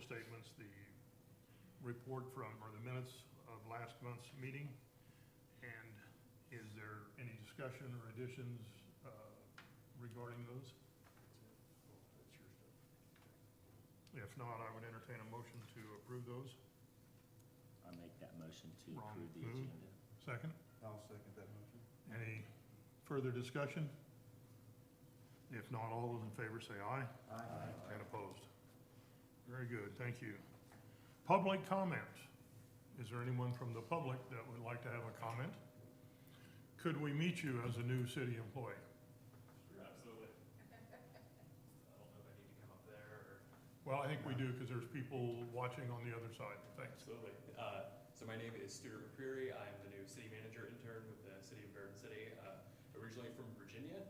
statements, the report from, or the minutes of last month's meeting. And is there any discussion or additions regarding those? If not, I would entertain a motion to approve those. I make that motion to Wrong. approve the Move. agenda. Second. I'll second that motion. Any further discussion? If not, all those in favor say aye. Aye. And opposed? Very good, thank you. Public comment. Is there anyone from the public that would like to have a comment? Could we meet you as a new city employee? Absolutely. I don't know if I need to come up there or. Well, I think we do, because there's people watching on the other side. Thanks. Absolutely. So my name is Stuart McCreary. I'm the new city manager intern with the city of Garden City. Originally from Virginia,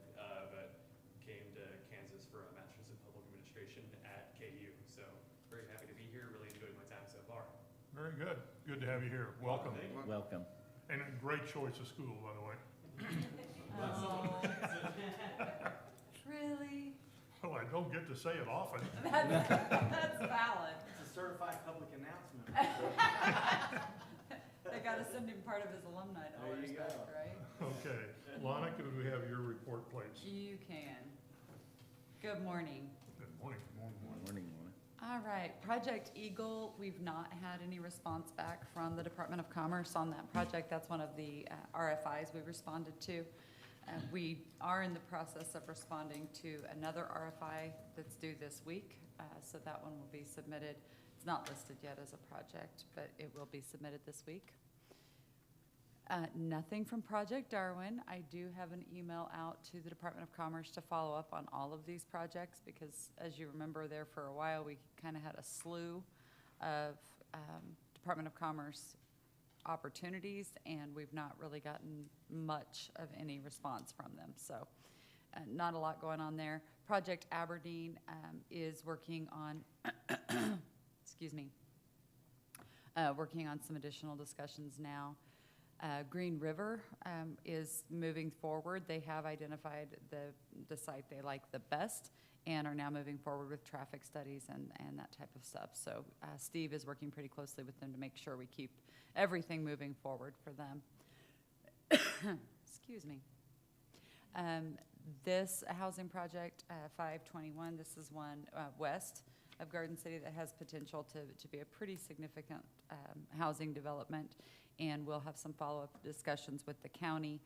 but came to Kansas for a master's in public administration at KU. So very happy to be here. Really enjoyed my time so far. Very good. Good to have you here. Welcome. Thank you. Welcome. And a great choice of school, by the way. Oh. Really? Well, I don't get to say it often. That's valid. It's a certified public announcement. They gotta send him part of his alumni There dollars you back, go. right? Okay. Lana, could we have your report, please? You can. Good morning. Good morning. Morning, Lorna. All right, Project Eagle, we've not had any response back from the Department of Commerce on that project. That's one of the RFIs we responded to. We are in the process of responding to another RFI that's due this week, so that one will be submitted. It's not listed yet as a project, but it will be submitted this week. Nothing from Project Darwin. I do have an email out to the Department of Commerce to follow up on all of these projects because, as you remember, there for a while we kind of had a slew of Department of Commerce opportunities, and we've not really gotten much of any response from them. So not a lot going on there. Project Aberdeen is working on, excuse me, working on some additional discussions now. Green River is moving forward. They have identified the site they like the best and are now moving forward with traffic studies and that type of stuff. So Steve is working pretty closely with them to make sure we keep everything moving forward for them. Excuse me. This housing project, 521, this is one west of Garden City that has potential to be a pretty significant housing development. And we'll have some follow-up discussions with the county.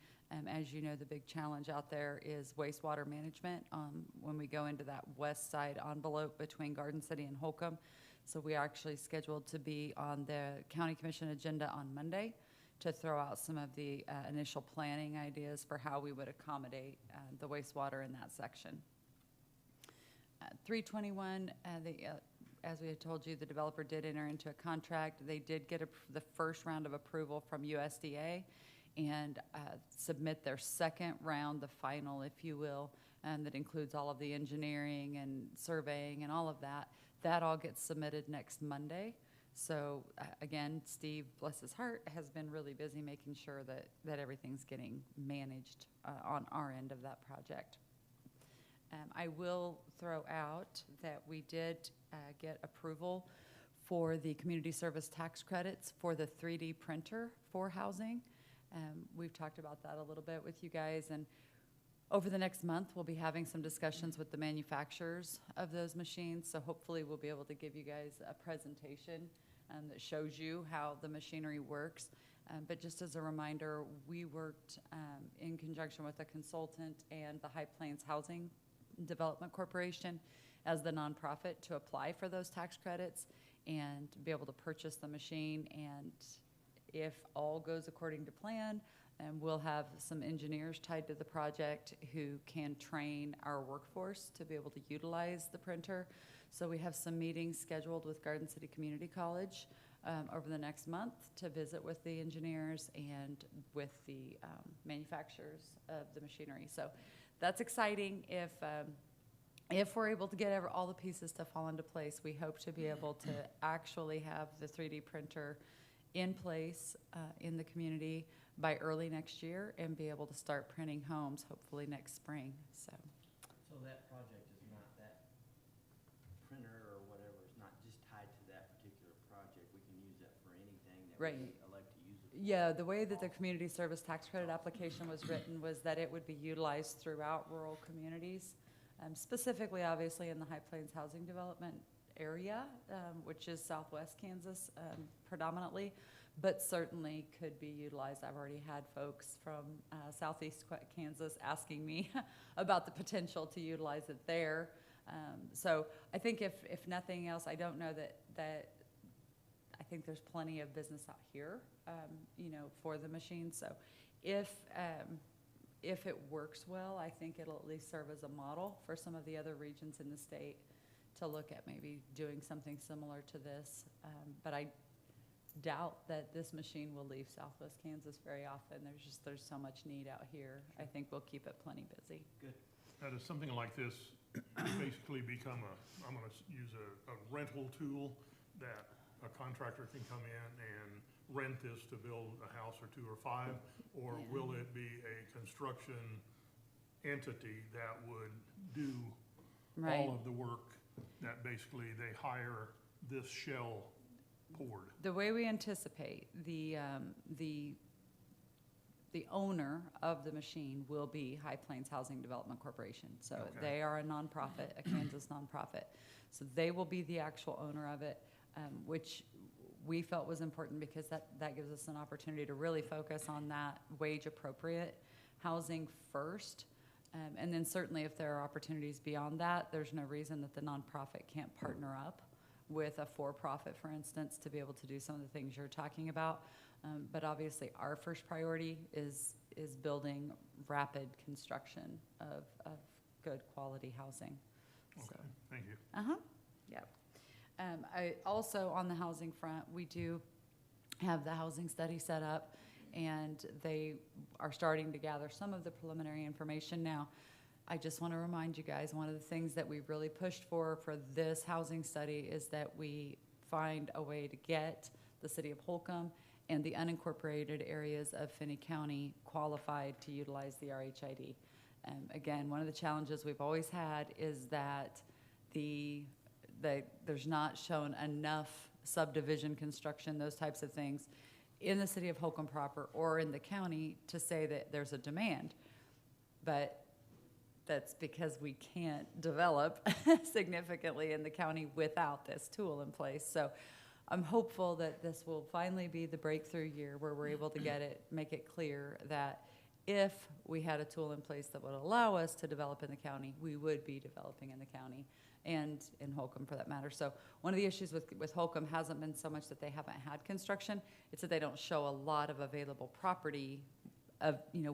As you know, the big challenge out there is wastewater management when we go into that west side envelope between Garden City and Holcomb. So we are actually scheduled to be on the county commission agenda on Monday to throw out some of the initial planning ideas for how we would accommodate the wastewater in that section. 321, as we had told you, the developer did enter into a contract. They did get the first round of approval from USDA and submit their second round, the final, if you will, that includes all of the engineering and surveying and all of that. That all gets submitted next Monday. So again, Steve, bless his heart, has been really busy making sure that everything's getting managed on our end of that project. I will throw out that we did get approval for the community service tax credits for the 3D printer for housing. We've talked about that a little bit with you guys, and over the next month we'll be having some discussions with the manufacturers of those machines, so hopefully we'll be able to give you guys a presentation that shows you how the machinery works. But just as a reminder, we worked in conjunction with a consultant and the High Plains Housing Development Corporation as the nonprofit to apply for those tax credits and be able to purchase the machine. And if all goes according to plan, we'll have some engineers tied to the project who can train our workforce to be able to utilize the printer. So we have some meetings scheduled with Garden City Community College over the next month to visit with the engineers and with the manufacturers of the machinery. So that's exciting. If we're able to get all the pieces to fall into place, we hope to be able to actually have the 3D printer in place in the community by early next year and be able to start printing homes hopefully next spring. So that project is not, that printer or whatever is not just tied to Right. I like to use it. Yeah, the way that the community service tax credit application was written was that it would be utilized throughout rural communities, specifically, obviously, in the High Plains Housing Development area, which is southwest Kansas predominantly, but certainly could be utilized. I've already had folks from southeast Kansas asking me about the potential to utilize it there. So I think if nothing else, I don't know that I think there's plenty of business out here, for the machine. So if it works well, I think it'll at least serve as a model for some of the other regions in the state to look at maybe doing something similar to this. But I doubt that this machine will leave southwest Kansas very often. There's so much need out here. I think we'll keep it plenty busy. Good. Now, does something like this basically become I'm gonna use a rental tool that a contractor can come in and rent this to build a house or 2 or 5? Or Yeah. will it be a construction entity that would do Right. all of the work that basically they hire this shell poured? The way we anticipate, the owner of the machine will be High Plains Housing Development Corporation. So Okay. they are a nonprofit, a Kansas nonprofit. So they will be the actual owner of it, which we felt was important because that gives us an opportunity to really focus on that wage-appropriate housing first. And then certainly if there are opportunities beyond that, there's no reason that the nonprofit can't partner up with a for-profit, for instance, to be able to do some of the things you're talking about. But obviously, our first priority is building rapid construction of good quality housing. So, Okay, thank you. yep. I also, on the housing front, we do have the housing study set up, and they are starting to gather some of the preliminary information now. I just want to remind you guys, one of the things that we really pushed for this housing study is that we find a way to get the city of Holcomb and the unincorporated areas of Finney County qualified to utilize the RHID. Again, one of the challenges we've always had is that there's not shown enough subdivision construction, those types of things, in the city of Holcomb proper or in the county to say that there's a demand. But that's because we can't develop significantly in the county without this tool in place. So I'm hopeful that this will finally be the breakthrough year where we're able to make it clear that if we had a tool in place that would allow us to develop in the county, we would be developing in the county and in Holcomb for that matter. So one of the issues with Holcomb hasn't been so much that they haven't had construction, it's that they don't show a lot of available property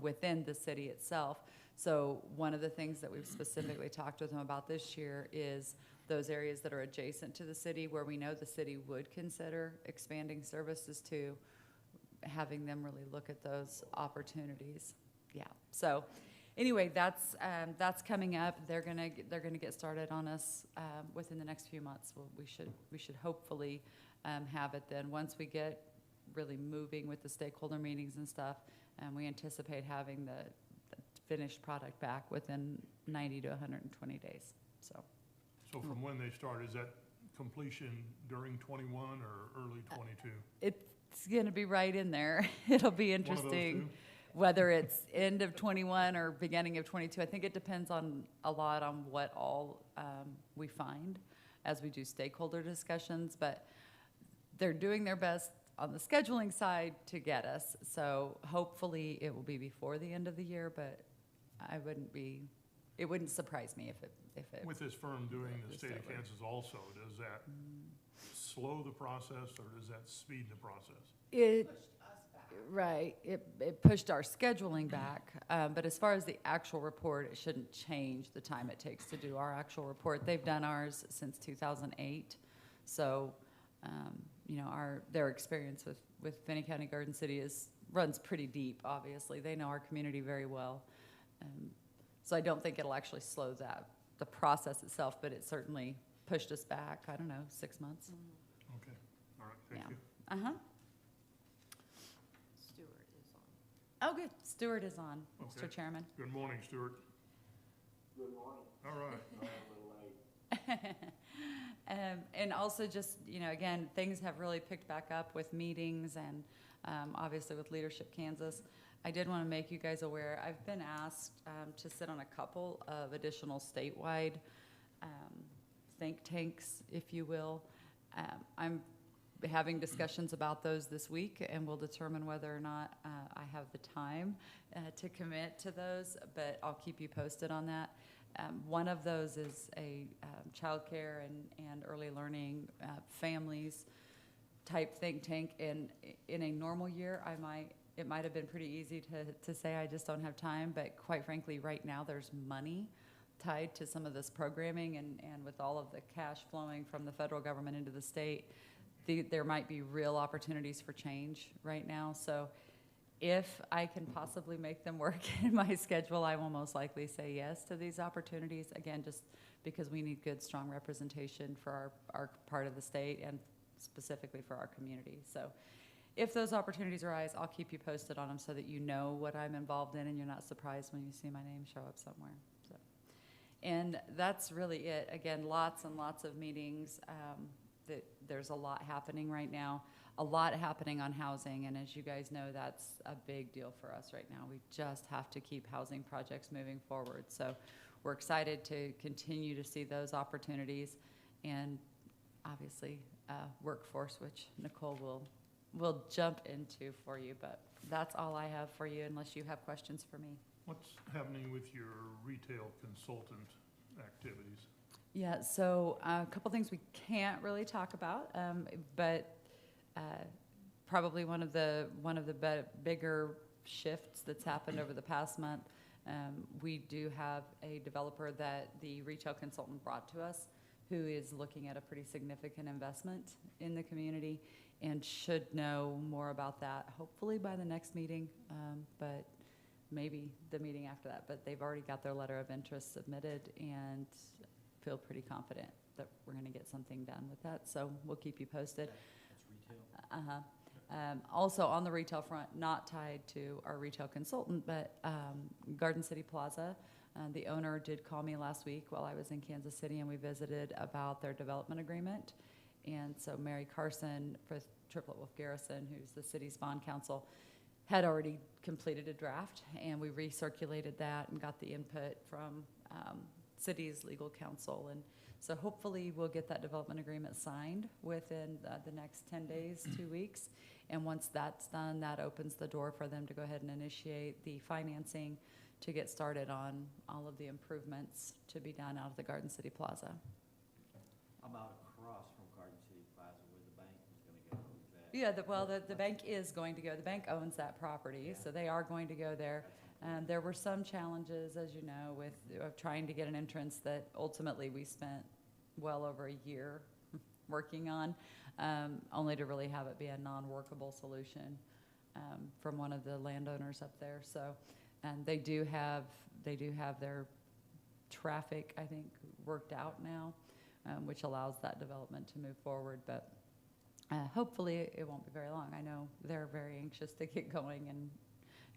within the city itself. So one of the things that we've specifically talked with them about this year is those areas that are adjacent to the city where we know the city would consider expanding services to, having them really look at those opportunities. Yeah. So anyway, that's coming up. They're gonna get started on us within the next few months. We should hopefully have it then. Once we get really moving with the stakeholder meetings and stuff, we anticipate having the finished product back within 90 to 120 days. So from when they start, is that completion during 21 or early 22? it's going to be right in there. It'll be One of those interesting two? whether it's end of 21 or beginning of 22. I think it depends a lot on what all we find as we do stakeholder discussions, but they're doing their best on the scheduling side to get us. So hopefully it will be before the end of the year, but it wouldn't surprise me if it. With this firm doing the Just state of over. Kansas also, does that slow the process or does that speed the process? Right, it pushed our scheduling back, but as far as the actual report, it shouldn't change the time it takes to do our actual report. They've done ours since 2008, so, their experience with Finney County Garden City runs pretty deep, obviously. They know our community very well. So I don't think it'll actually slow the process itself, but it certainly pushed us back, 6 months. Okay, all right, thank Yeah. you. Uh-huh. Stuart is on. Oh, good. Stuart is on, Okay. Mr. Chairman. Good morning, Stuart. Good morning. All right. I'm a little late. And also just, you know, again, things have really picked back up with meetings and obviously with Leadership Kansas. I did want to make you guys aware, I've been asked to sit on a couple of additional statewide think tanks, if you will. I'm having discussions about those this week, and we'll determine whether or not I have the time to commit to those, but I'll keep you posted on that. One of those is a childcare and early learning families type think tank, and in a normal year, it might have been pretty easy to say I just don't have time, but quite frankly, right now, there's money tied to some of this programming, and with all of the cash flowing from the federal government into the state, there might be real opportunities for change right now. So if I can possibly make them work in my schedule, I will most likely say yes to these opportunities. Again, just because we need good, strong representation for our part of the state and specifically for our community. So if those opportunities arise, I'll keep you posted on them so that you know what I'm involved in and you're not surprised when you see my name show up somewhere. So, and that's really it. Again, lots and lots of meetings. There's a lot happening right now, a lot happening on housing, and as you guys know, that's a big deal for us right now. We just have to keep housing projects moving forward. So we're excited to continue to see those opportunities, and obviously workforce, which Nicole will jump into for you, but that's all I have for you unless you have questions for me. What's happening with your retail consultant activities? Yeah, so a couple things we can't really talk about, but probably one of the bigger shifts that's happened over the past month. We do have a developer that the retail consultant brought to us who is looking at a pretty significant investment in the community and should know more about that hopefully by the next meeting, but maybe the meeting after that. But they've already got their letter of interest submitted and feel pretty confident that we're going to get something done with that. So we'll keep you posted. That's retail? Also on the retail front, not tied to our retail consultant, but Garden City Plaza. The owner did call me last week while I was in Kansas City, and we visited about their development agreement. And so Mary Carson for Triplet Wolf Garrison, who's the city's bond counsel, had already completed a draft, and we recirculated that and got the input from city's legal counsel. And so hopefully we'll get that development agreement signed within the next 10 days, 2 weeks. And once that's done, that opens the door for them to go ahead and initiate the financing to get started on all of the improvements to be done out of the Garden City Plaza. About across from Garden City Plaza where the bank was gonna go, is that? Yeah, the bank is going to go. The bank owns that property, Yeah. so they are going to go there. There were some challenges, as you know, with trying to get an entrance that ultimately we spent well over a year working on, only to really have it be a non-workable solution from one of the landowners up there. So, and they do have their traffic, I think, worked out now, which allows that development to move forward. But hopefully it won't be very long. I know they're very anxious to get going and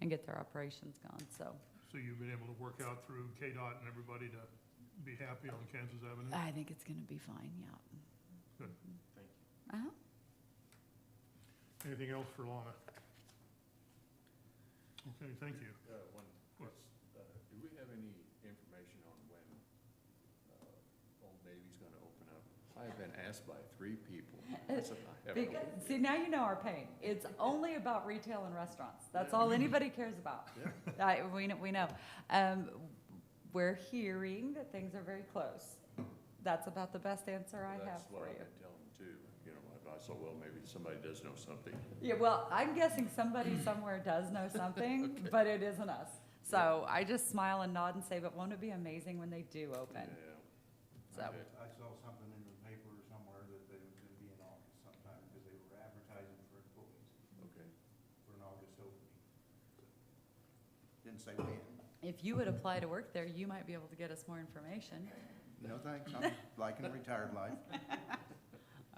get their operations gone. So you've been able to work out through KDOT and everybody to be happy on Kansas Avenue? I think it's going to be fine. Yeah. Good. Thank you. Anything else for Lana? Okay, thank you. One question, do we have any information on when Old Navy's gonna open up? I've been asked by 3 people. I said, I haven't Because, opened see, yet. now you know our pain. It's only about retail and restaurants. That's all anybody cares about. We know. We're hearing that things are very close. That's about the best answer I have That's what for I've you. been telling them too, you know, I thought, well, maybe somebody does know something. Yeah, well, I'm guessing somebody somewhere does know something, Okay. but it isn't us. So I just smile and nod and say, but won't it be amazing when they do open? Yeah. So, Okay. I saw something in the paper or somewhere that they was gonna be in August sometime, because they were advertising for employees Okay. for an August opening. Didn't say when. if you would apply to work there, you might be able to get us more information. No thanks, I'm liking the retired life.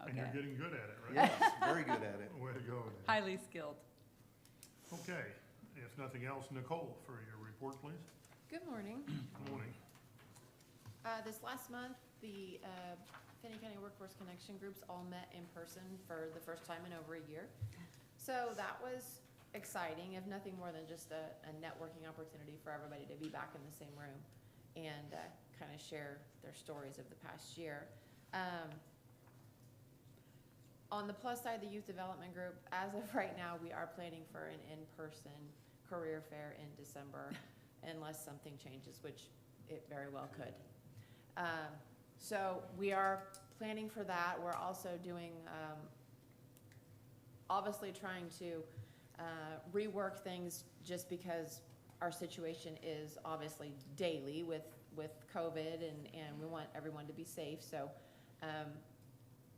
And you're Okay. getting good at it, right? Yes, very good at it. Way to go. Highly skilled. Okay, if nothing else, Nicole, for your report, please. Good morning. Good morning. This last month, the Fannin County Workforce Connection groups all met in person for the first time in over a year. So that was exciting, if nothing more than just a networking opportunity for everybody to be back in the same room and kind of share their stories of the past year. On the plus side, the youth development group, as of right now, we are planning for an in-person career fair in December, unless something changes, which it very well could. So we are planning for that. We're also doing, obviously trying to rework things just because our situation is obviously daily with COVID and we want everyone to be safe. So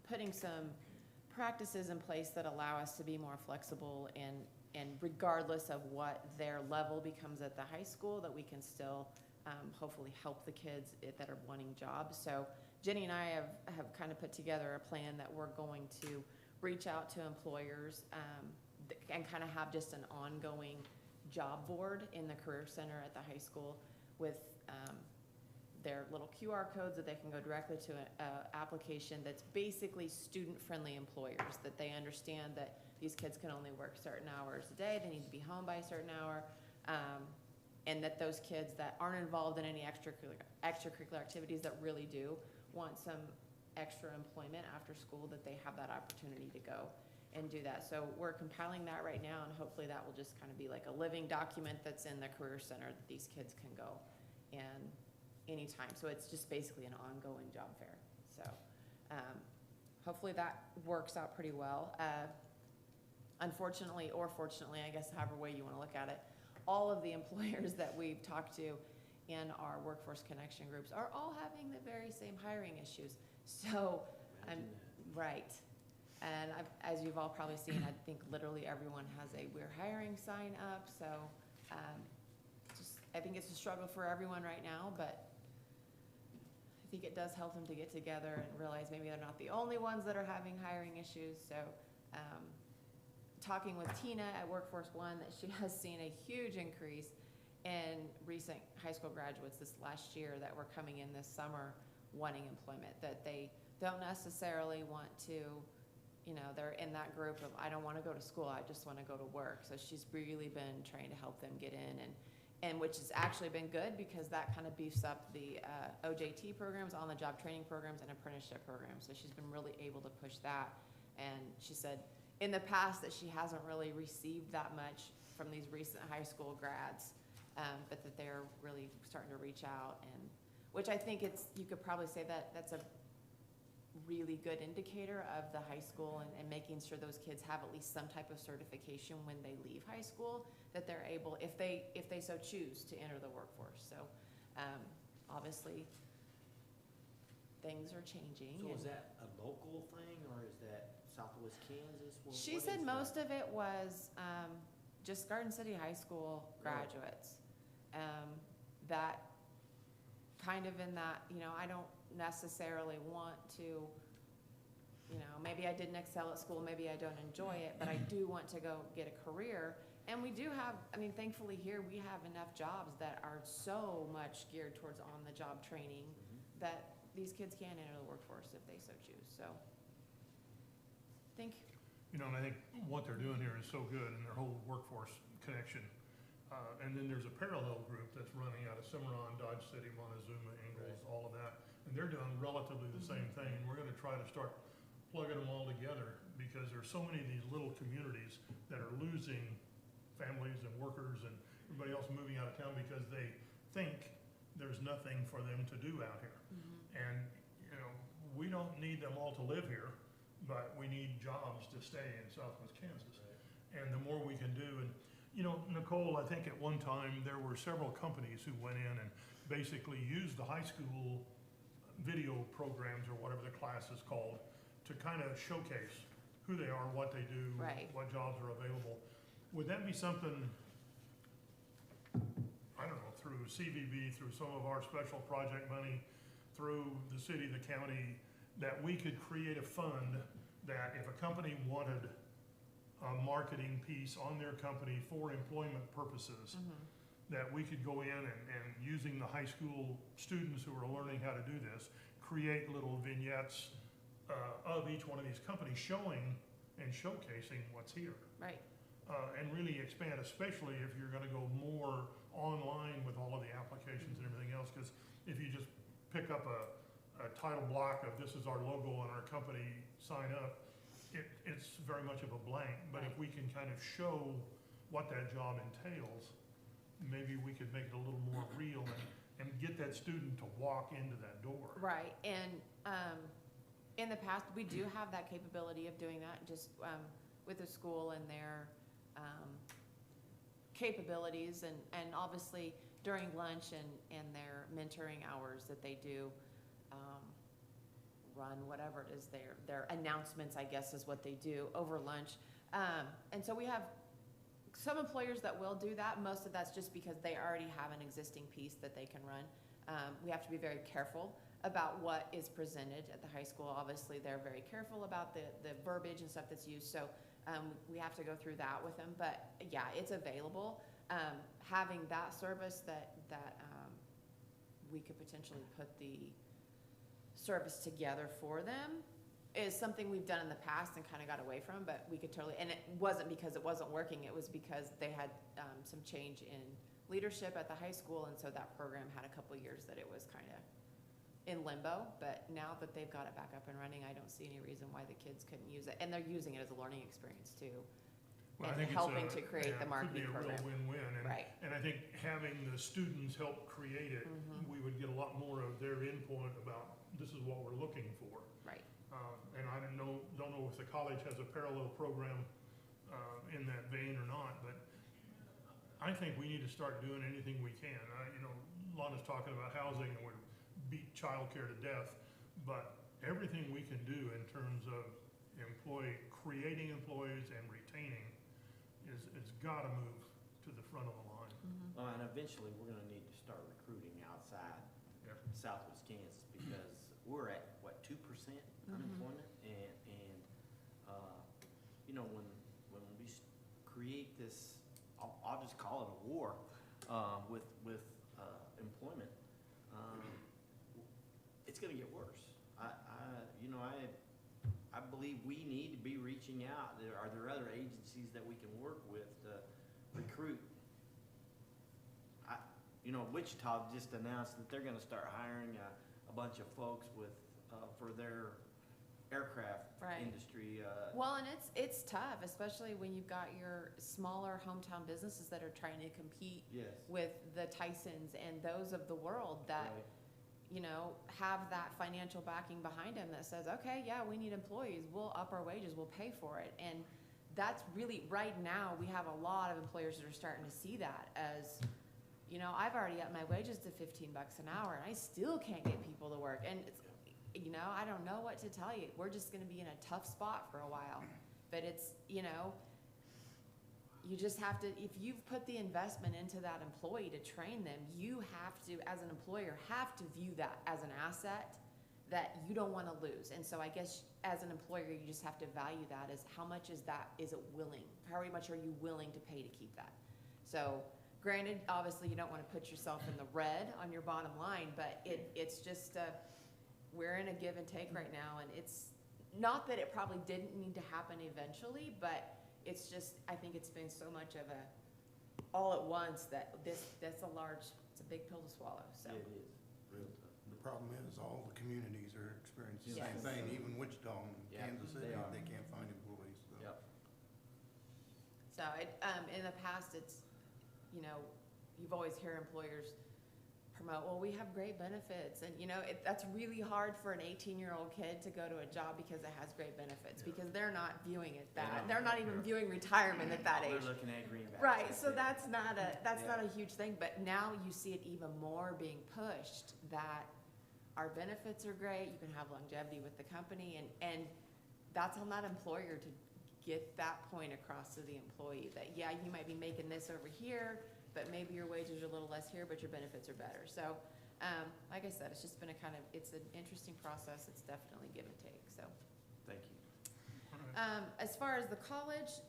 putting some practices in place that allow us to be more flexible and regardless of what their level becomes at the high school, that we can still hopefully help the kids that are wanting jobs. So Jenny and I have kind of put together a plan that we're going to reach out to employers and kind of have just an ongoing job board in the Career Center at the high school with their little QR codes that they can go directly to an application that's basically student-friendly employers, that they understand that these kids can only work certain hours a day, they need to be home by a certain hour, and that those kids that aren't involved in any extracurricular activities that really do want some extra employment after school, that they have that opportunity to go and do that. So we're compiling that right now, and hopefully that will just kind of be like a living document that's in the Career Center that these kids can go and anytime. So it's just basically an ongoing job fair. So hopefully that works out pretty well. Unfortunately, or fortunately, I guess however way you want to look at it, all of the employers that we've talked to in our workforce connection groups are all having the very same hiring issues. So right. And as you've all probably seen, I think literally everyone has a "we're hiring" sign up. So I think it's a struggle for everyone right now, but I think it does help them to get together and realize maybe they're not the only ones that are having hiring issues. So talking with Tina at Workforce One, that she has seen a huge increase in recent high school graduates this last year that were coming in this summer wanting employment, that they don't necessarily want to, you know, they're in that group of, I don't want to go to school, I just want to go to work. So she's really been trying to help them get in, and which has actually been good because that kind of beefs up the OJT programs, on-the-job training programs, and apprenticeship programs. So she's been really able to push that. And she said in the past that she hasn't really received that much from these recent high school grads, but that they're really starting to reach out, and which I think you could probably say that that's a really good indicator of the high school and making sure those kids have at least some type of certification when they leave high school, that they're able, if they so choose, to enter the workforce. So obviously things are changing. So is that a local thing, or is that Southwest Kansas? She said most of it was just Garden City High School graduates. That kind of in that, you know, I don't necessarily want to, you know, maybe I didn't excel at school, maybe I don't enjoy it, but I do want to go get a career. And we do have, I mean, thankfully here we have enough jobs that are so much geared towards on-the-job training that these kids can enter the workforce if they so choose. So I think, You know, and I think what they're doing here is so good in their whole workforce connection. And then there's a parallel group that's running out of Cimarron, Dodge City, Montezuma, Ingalls, all of that. And they're doing relatively the same thing. And we're gonna try to start plugging them all together because there's so many of these little communities that are losing families and workers and everybody else moving out of town because they think there's nothing for them to do out here. And, you know, we don't need them all to live here, but we need jobs to stay in Southwest Kansas. And the more we can do, and, you know, Nicole, I think at one time there were several companies who went in and basically used the high school video programs or whatever the class is called to kind of showcase who they are, what they do, what jobs are available. Would that be something, I don't know, through CVB, through some of our special project money, through the city, the county, that we could create a fund that if a company wanted a marketing piece on their company for employment purposes, that we could go in and using the high school students who are learning how to do this, create little vignettes of each one of these companies showing and showcasing what's here. Right, And really expand, especially if you're gonna go more online with all of the applications and everything else, because if you just pick up a title block of this is our logo and our company, sign up, it's very much of a blank. But if we can kind of show what that job entails, maybe we could make it a little more real and get that student to walk into that door. right, and, in the past, we do have that capability of doing that, just, with the school and their, capabilities, and obviously during lunch and their mentoring hours that they do, run whatever it is, their announcements, I guess, is what they do over lunch. And so we have some employers that will do that. Most of that's just because they already have an existing piece that they can run. We have to be very careful about what is presented at the high school. Obviously, they're very careful about the verbiage and stuff that's used, so we have to go through that with them. But yeah, it's available. Having that service that we could potentially put the service together for them is something we've done in the past and kind of got away from, but we could totally, and it wasn't because it wasn't working, it was because they had some change in leadership at the high school, and so that program had a couple years that it was kind of in limbo. But now that they've got it back up and running, I don't see any reason why the kids couldn't use it, and they're using it as a learning experience too. Well, I And think it's helping to create the marketing Could be a program. real win-win. Right. And I think having the students help create it, Mhm. we would get a lot more of their input about this is what we're looking for. Right. And I don't know if the college has a parallel program in that vein or not, but I think we need to start doing anything we can. Lana's talking about housing and we beat childcare to death, but everything we can do in terms of creating employees and retaining is gotta move to the front of the line. Mhm. And eventually, we're gonna need to start recruiting outside Yeah. Southwest Kansas, because we're at, what, 2% Mhm. unemployment? And, when we create this, I'll just call it a war, with employment, it's gonna get worse. I believe we need to be reaching out. Are there other agencies that we can work with to recruit? Wichita just announced that they're gonna start hiring a bunch of folks for their aircraft Right. industry. Well, and it's tough, especially when you've got your smaller hometown businesses that are trying to compete Yes. with the Tysons and those of the world that, Right. have that financial backing behind them that says, okay, yeah, we need employees, we'll up our wages, we'll pay for it. And that's really, right now, we have a lot of employers that are starting to see that as, I've already upped my wages to $15 an hour and I still can't get people to work. And it's, I don't know what to tell you. We're just gonna be in a tough spot for a while. But it's, you just have to, if you've put the investment into that employee to train them, you have to, as an employer, have to view that as an asset that you don't wanna lose. And so I guess as an employer, you just have to value that as how much is it willing? How much are you willing to pay to keep that? So granted, obviously you don't wanna put yourself in the red on your bottom line, but it's just, we're in a give and take right now, and it's not that it probably didn't need to happen eventually, but it's just, I think it's been so much of a all at once that it's a big pill to swallow, so. It is. Real tough. The problem is, all the communities are experiencing the Yes. same thing, even Wichita and Yeah, Kansas they City, are. they can't find employees, so. Yep. So in the past, it's, you've always heard employers promote, well, we have great benefits, and that's really hard for an 18-year-old kid to go to a job because it has great benefits, because they're not viewing it that, they're not even viewing retirement at that age. They're looking at greenbacks. Right, so it. that's not Yeah. a huge thing, but now you see it even more being pushed, that our benefits are great, you can have longevity with the company, and that's on that employer to get that point across to the employee, that, yeah, you might be making this over here, but maybe your wages are a little less here, but your benefits are better. So, like I said, it's just been it's an interesting process, it's definitely give and take, so. Thank you. As far as the college,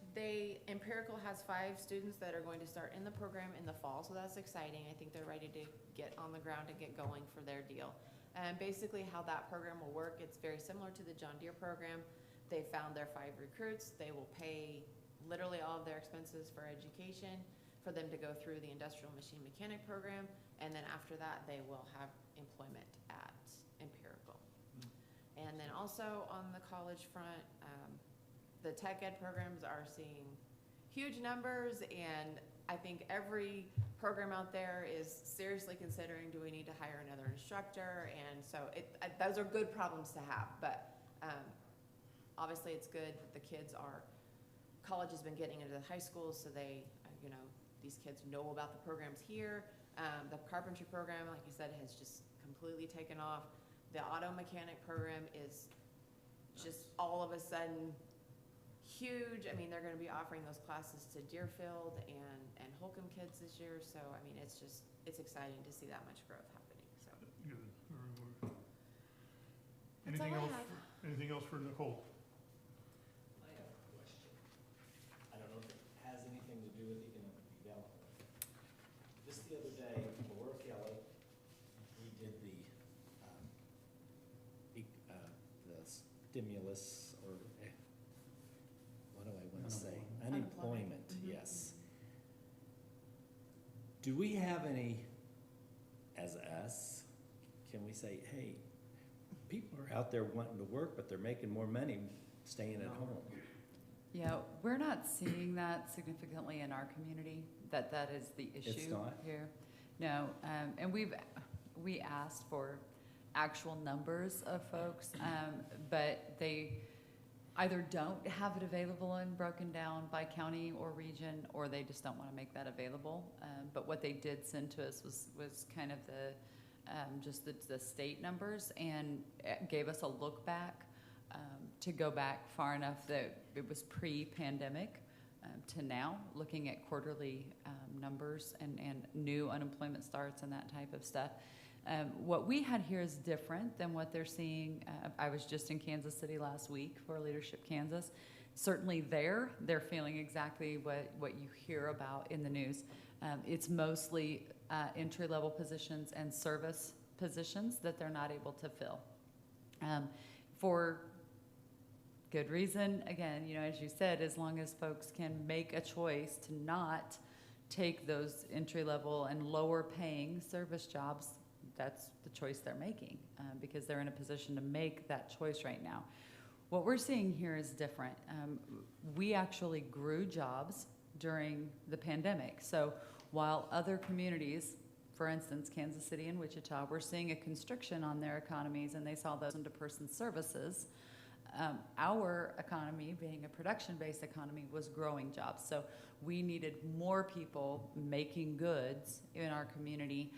Empirical has 5 students that are going to start in the program in the fall, so that's exciting. I think they're ready to get on the ground and get going for their deal. And basically how that program will work, it's very similar to the John Deere program. They found their 5 recruits. They will pay literally all of their expenses for education for them to go through the industrial machine mechanic program. And then after that, they will have employment at Empirical. And then also on the college front, the tech ed programs are seeing huge numbers, and I think every program out there is seriously considering, do we need to hire another instructor? And so those are good problems to have, but obviously it's good that the kids are, college has been getting into the high schools, so they, these kids know about the programs here. The carpentry program, like you said, has just completely taken off. The auto mechanic program is just all of a sudden huge. I mean, they're gonna be offering those classes to Deerfield and Holcomb kids this year, so I mean, it's exciting to see that much growth happening, so. Good, very good. That's all Anything I else, have. anything else for Nicole? I have a question. I don't know if it has anything to do with economic development. Just the other day, Laura Kelly, we did the stimulus, or what do I want to say? Unemployment, yes. Do we have any, as us, can we say, hey, people are out there wanting to work, but they're making more money staying at home? Yeah, we're not seeing that significantly in our community, that is the issue not? here. No, and we asked for actual numbers of folks, but they either don't have it available and broken down by county or region, or they just don't want to make that available. But what they did send to us was kind of just the state numbers, and it gave us a look back to go back far enough that it was pre-pandemic to now, looking at quarterly numbers and new unemployment starts and that type of stuff. What we had here is different than what they're seeing. I was just in Kansas City last week for Leadership Kansas. Certainly they're feeling exactly what you hear about in the news. It's mostly entry-level positions and service positions that they're not able to fill. For good reason, again, as you said, as long as folks can make a choice to not take those entry-level and lower-paying service jobs, that's the choice they're making, because they're in a position to make that choice right now. What we're seeing here is different. We actually grew jobs during the pandemic. So while other communities, for instance, Kansas City and Wichita, were seeing a constriction on their economies, and they saw those into person services, our economy, being a production-based economy, was growing jobs. So we needed more people making goods in our community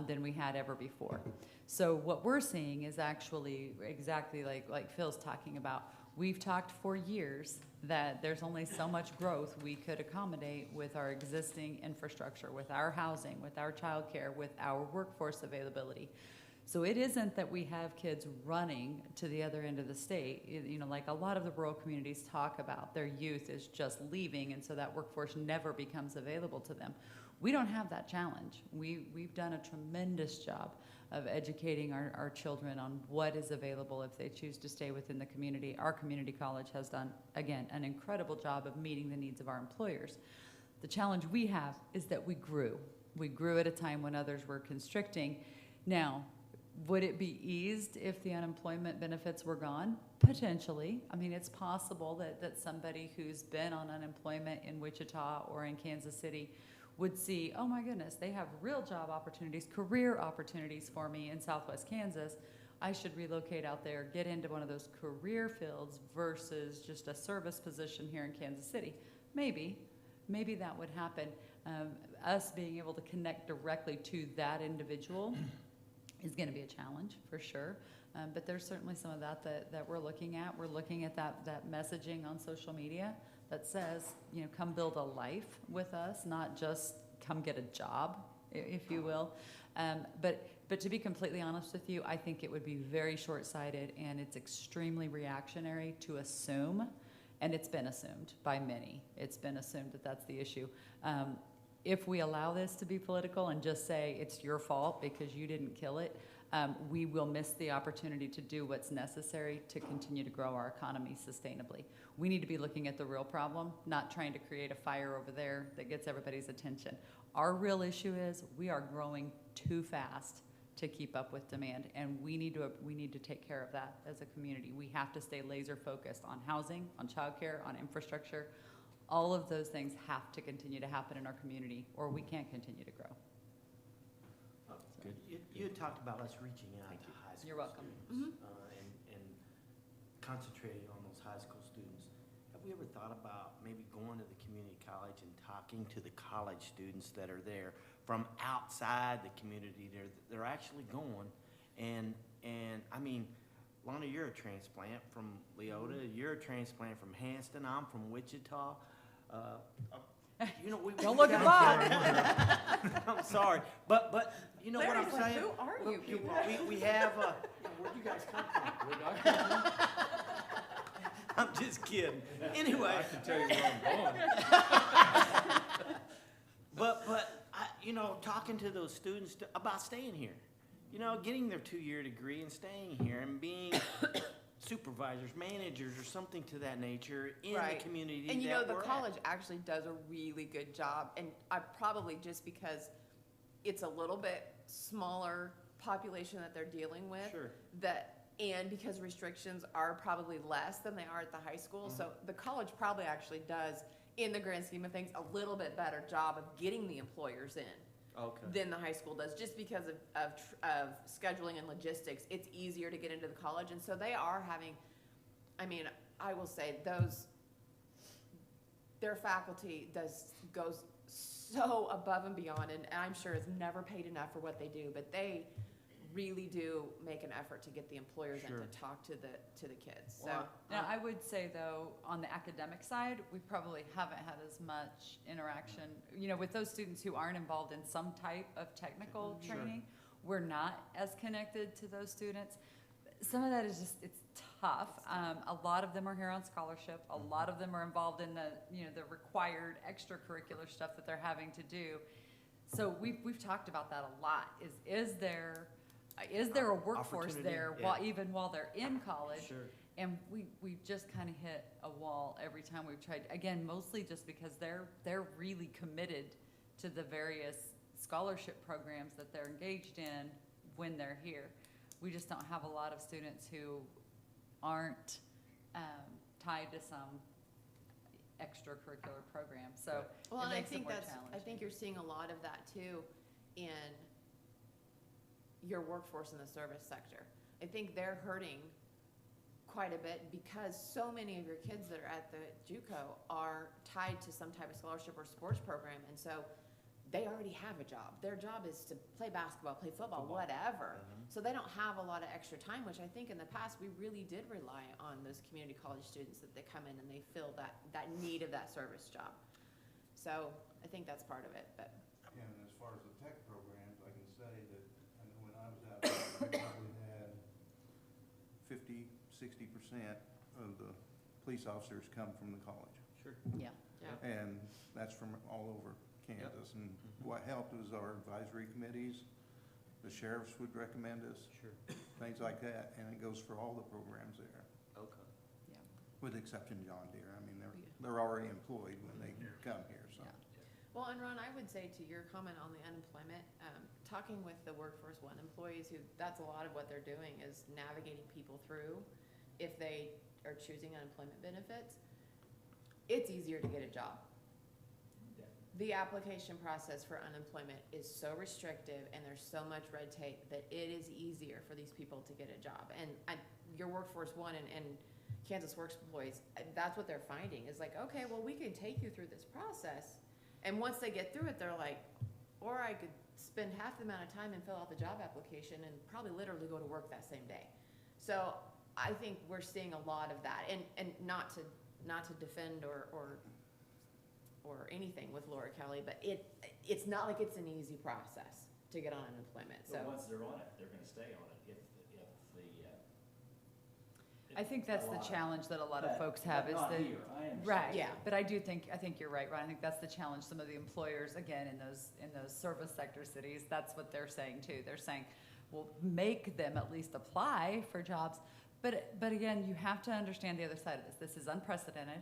than we had ever before. So what we're seeing is actually exactly like Phil's talking about. We've talked for years that there's only so much growth we could accommodate with our existing infrastructure, with our housing, with our childcare, with our workforce availability. So it isn't that we have kids running to the other end of the state. Like a lot of the rural communities talk about, their youth is just leaving, and so that workforce never becomes available to them. We don't have that challenge. We've done a tremendous job of educating our children on what is available if they choose to stay within the community. Our community college has done, again, an incredible job of meeting the needs of our employers. The challenge we have is that we grew. We grew at a time when others were constricting. Now, would it be eased if the unemployment benefits were gone? Potentially. I mean, it's possible that somebody who's been on unemployment in Wichita or in Kansas City would see, oh my goodness, they have real job opportunities, career opportunities for me in Southwest Kansas. I should relocate out there, get into one of those career fields versus just a service position here in Kansas City. Maybe that would happen. Us being able to connect directly to that individual is going to be a challenge for sure, but there's certainly some of that we're looking at. We're looking at that messaging on social media that says, come build a life with us, not just come get a job, if you will. But to be completely honest with you, I think it would be very short-sighted, and it's extremely reactionary to assume, and it's been assumed by many. It's been assumed that that's the issue. If we allow this to be political and just say it's your fault because you didn't kill it, we will miss the opportunity to do what's necessary to continue to grow our economy sustainably. We need to be looking at the real problem, not trying to create a fire over there that gets everybody's attention. Our real issue is we are growing too fast to keep up with demand, and we need to take care of that as a community. We have to stay laser focused on housing, on childcare, on infrastructure. All of those things have to continue to happen in our community, or we can't continue to grow. You had talked about us reaching out to high school You're welcome. students, and concentrating on those high school students. Have we ever thought about maybe going to the community college and talking to the college students that are there from outside the community? They're actually going, and I mean, Lana, you're a transplant from Leota. You're a transplant from Hanston. I'm from Wichita. You know, Don't look at Bob. I'm sorry, but you know what I'm Larry's like, saying? who are you people? We have, where'd you guys come from? Where'd I come from? I'm just kidding. Anyway, I can tell you where I'm going. but you know, talking to those students about staying here, you know, getting their 2-year degree and staying here and being supervisors, managers, or something to that nature in Right. the community And you know, that the we're at. college actually does a really good job, and I probably just because it's a little bit smaller population that they're dealing with. Sure. And because restrictions are probably less than they are at the high school, so the college probably actually does, in the grand scheme of things, a little bit better job of getting the employers in Okay. than the high school does, just because of scheduling and logistics. It's easier to get into the college, and so they are having, I mean, I will say their faculty goes so above and beyond, and I'm sure is never paid enough for what they do, but they really do make an effort to get the employers in Sure. to talk to the kids, so. Well, Now, I would say though, on the academic side, we probably haven't had as much interaction, you know, with those students who aren't involved in some type of technical Sure. training. We're not as connected to those students. Some of that is just, it's tough. A lot of them are here on scholarship. A lot of them are involved in the, you know, the required extracurricular stuff that they're having to do. So we've talked about that a lot. Is there a workforce Opportunity, there yeah. even while they're in college? Sure. And we just kind of hit a wall every time we've tried, again, mostly just because they're really committed to the various scholarship programs that they're engaged in when they're here. We just don't have a lot of students who aren't tied to some extracurricular program, so Well, it and I makes it think more I challenging. think you're seeing a lot of that too in your workforce in the service sector. I think they're hurting quite a bit because so many of your kids that are at the JUCO are tied to some type of scholarship or sports program, and so they already have a job. Their job is to play basketball, play football, whatever. So they don't have a lot of extra time, which I think in the past we really did rely on those community college students that they come in and they fill that need of that service job. So I think that's part of it, but. And as far as the tech programs, I can say that, I know when I was out there, we probably had 50-60% of the police officers come from the college. Sure. Yeah. And that's from all over Kansas. And what helped was our advisory committees, the sheriffs would recommend us, Sure. things like that, and it goes for all the programs there, Okay. Yeah. with the exception John Deere. I mean, they're already employed when they come here, so. Yeah. Well, and Ron, I would say to your comment on the unemployment, talking with the Workforce One employees who, that's a lot of what they're doing is navigating people through if they are choosing unemployment benefits. It's easier to get a job. The application process for unemployment is so restrictive and there's so much red tape that it is easier for these people to get a job. And your Workforce One and Kansas Works employees, that's what they're finding is like, okay, well, we can take you through this process. And once they get through it, they're like, or I could spend half the amount of time and fill out the job application and probably literally go to work that same day. So I think we're seeing a lot of that, and not to defend or anything with Laura Kelly, but it's not like it's an easy process to get on unemployment, so. But once they're on it, they're gonna stay on it I think that's the challenge that a lot of folks have is Not that. here, I understand. Right, Yeah. but I think you're right, Ron. I think that's the challenge. Some of the employers, again, in those service sector cities, that's what they're saying too. They're saying, will make them at least apply for jobs. But again, you have to understand the other side of this. This is unprecedented.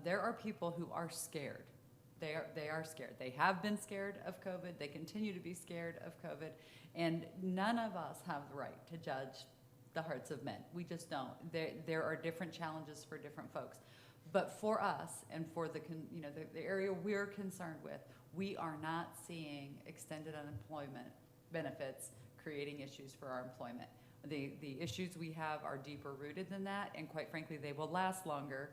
There are people who are scared. They are scared. They have been scared of COVID. They continue to be scared of COVID. And none of us have the right to judge the hearts of men. We just don't. There are different challenges for different folks. But for us and for the area we're concerned with, we are not seeing extended unemployment benefits creating issues for our employment. The issues we have are deeper rooted than that, and quite frankly, they will last longer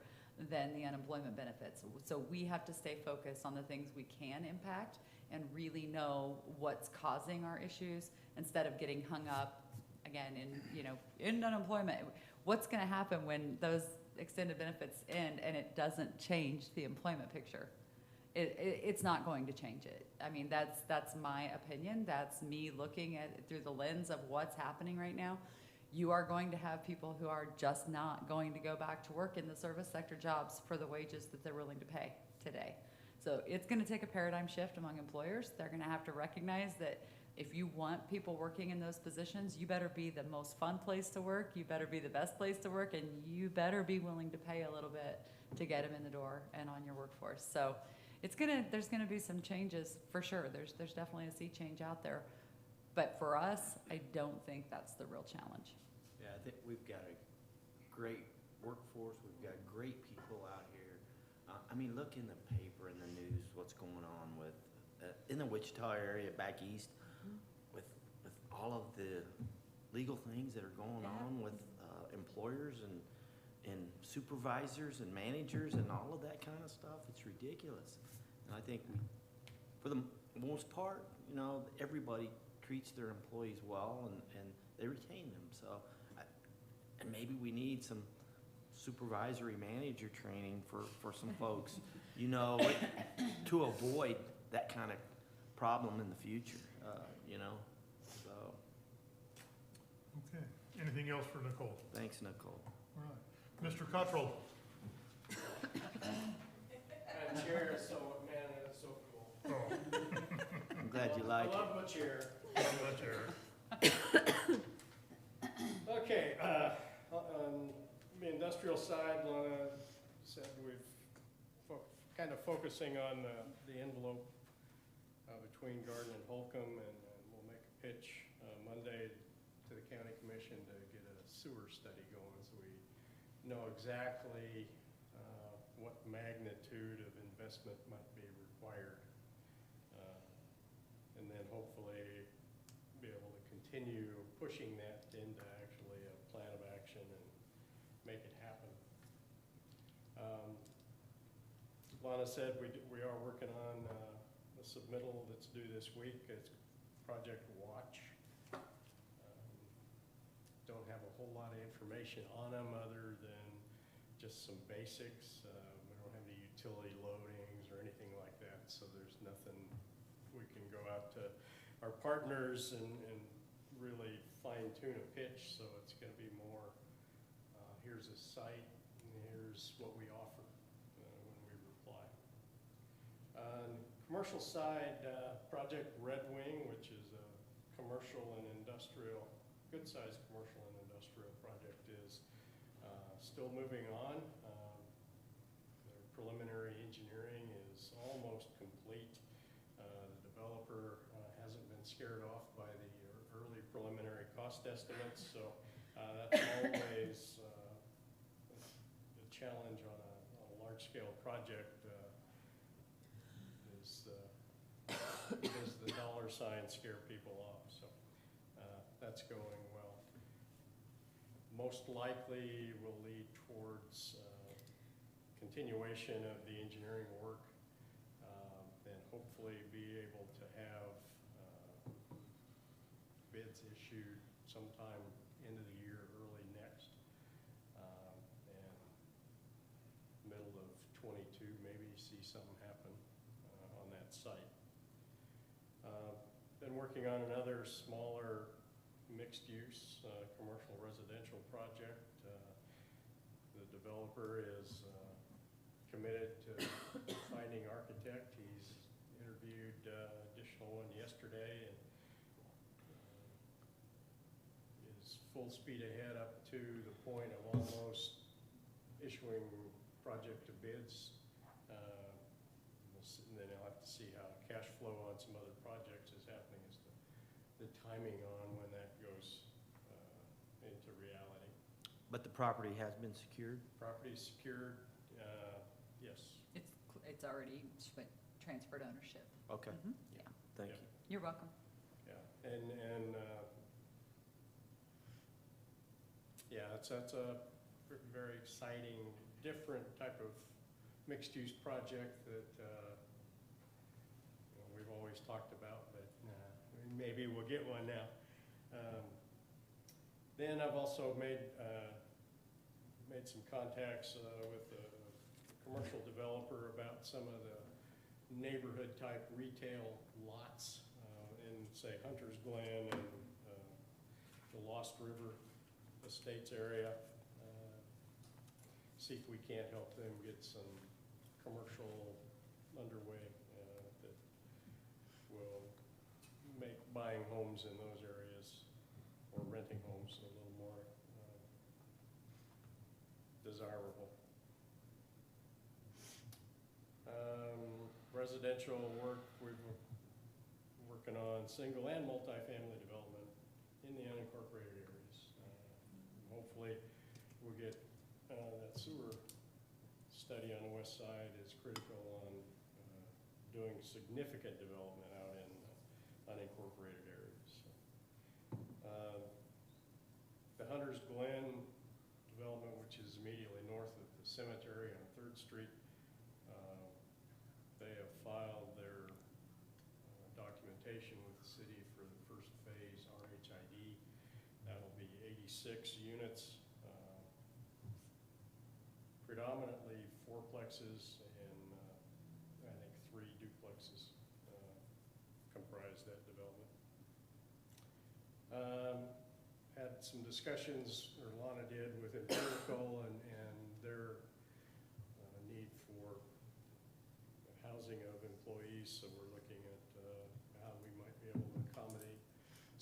than the unemployment benefits. So we have to stay focused on the things we can impact and really know what's causing our issues instead of getting hung up again in unemployment. What's going to happen when those extended benefits end and it doesn't change the employment picture? It's not going to change it. I mean, that's my opinion. That's me looking at it through the lens of what's happening right now. You are going to have people who are just not going to go back to work in the service sector jobs for the wages that they're willing to pay today. So it's going to take a paradigm shift among employers. They're going to have to recognize that if you want people working in those positions, you better be the most fun place to work, you better be the best place to work, and you better be willing to pay a little bit to get them in the door and on your workforce. So there's gonna be some changes for sure. There's definitely a sea change out there. But for us, I don't think that's the real challenge. Yeah, I think we've got a great workforce. We've got great people out here. I mean, look in the paper and the news, what's going on with, in the Wichita area back east, with all of the legal things that are going on with employers and supervisors and managers and all of that kind of stuff. It's ridiculous. And I think for the most part, everybody treats their employees well and they retain them. So, and maybe we need some supervisory manager training for some folks, to avoid that kind of problem in the future, so. Okay. Anything else for Nicole? Thanks, Nicole. All right. Mr. Cottrell. That chair is it's so cool. Oh, I'm glad you like I it. love my chair. love that chair. Okay, on the industrial side, Lana said we've kind of focusing on the envelope between Garden and Holcomb, and we'll make a pitch Monday to the county commission to get a sewer study going, so we know exactly what magnitude of investment might be required. And then hopefully be able to continue pushing that into actually a plan of action and make it happen. Lana said we are working on a submittal that's due this week. It's Project Watch. Don't have a whole lot of information on them other than just some basics. We don't have any utility loadings or anything like that, so there's nothing we can go out to our partners and really fine tune a pitch. So it's going to be more, here's a site and here's what we offer when we reply. On the commercial side, Project Red Wing, which is a commercial and industrial, good-sized commercial and industrial project, is still moving on. Their preliminary engineering is almost complete. The developer hasn't been scared off by the early preliminary cost estimates, so that's always a challenge on a large-scale project. Does the dollar sign scare people off? So that's going well. Most likely will lead towards continuation of the engineering work, and hopefully be able to have bids issued sometime end of the year, early next, and middle of 22, maybe see something happen on that site. Been working on another smaller mixed-use commercial residential project. The developer is committed to finding architect. He's interviewed additional one yesterday, and full speed ahead up to the point of almost issuing project to bids. And then I'll have to see how cash flow on some other projects is happening as to the timing on when that goes into reality. But the property has been secured? Property is secured, yes. It's already transferred ownership. Okay, Mhm, yeah, thank Yeah. you. you're welcome. Yeah, and yeah, that's a very exciting, different type of mixed-use project that you know, we've always talked about, but maybe we'll get one now. Then I've also made some contacts with a commercial developer about some of the neighborhood-type retail lots in, say, Hunter's Glen and the Lost River Estates area. See if we can't help them get some commercial underway that will make buying homes in those areas or renting homes a little more desirable. Residential work, we're working on single and multifamily development in the unincorporated areas. Hopefully we'll get that sewer study on the west side is critical on doing significant development out in unincorporated areas. The Hunter's Glen development, which is immediately north of the cemetery on 3rd Street, they have filed their documentation with the city for the first phase RHID. That'll be 86 units, predominantly fourplexes and I think 3 duplexes comprise that development. Had some discussions, or Lana did, with Empirical and their need for housing of employees, so we're looking at how we might be able to accommodate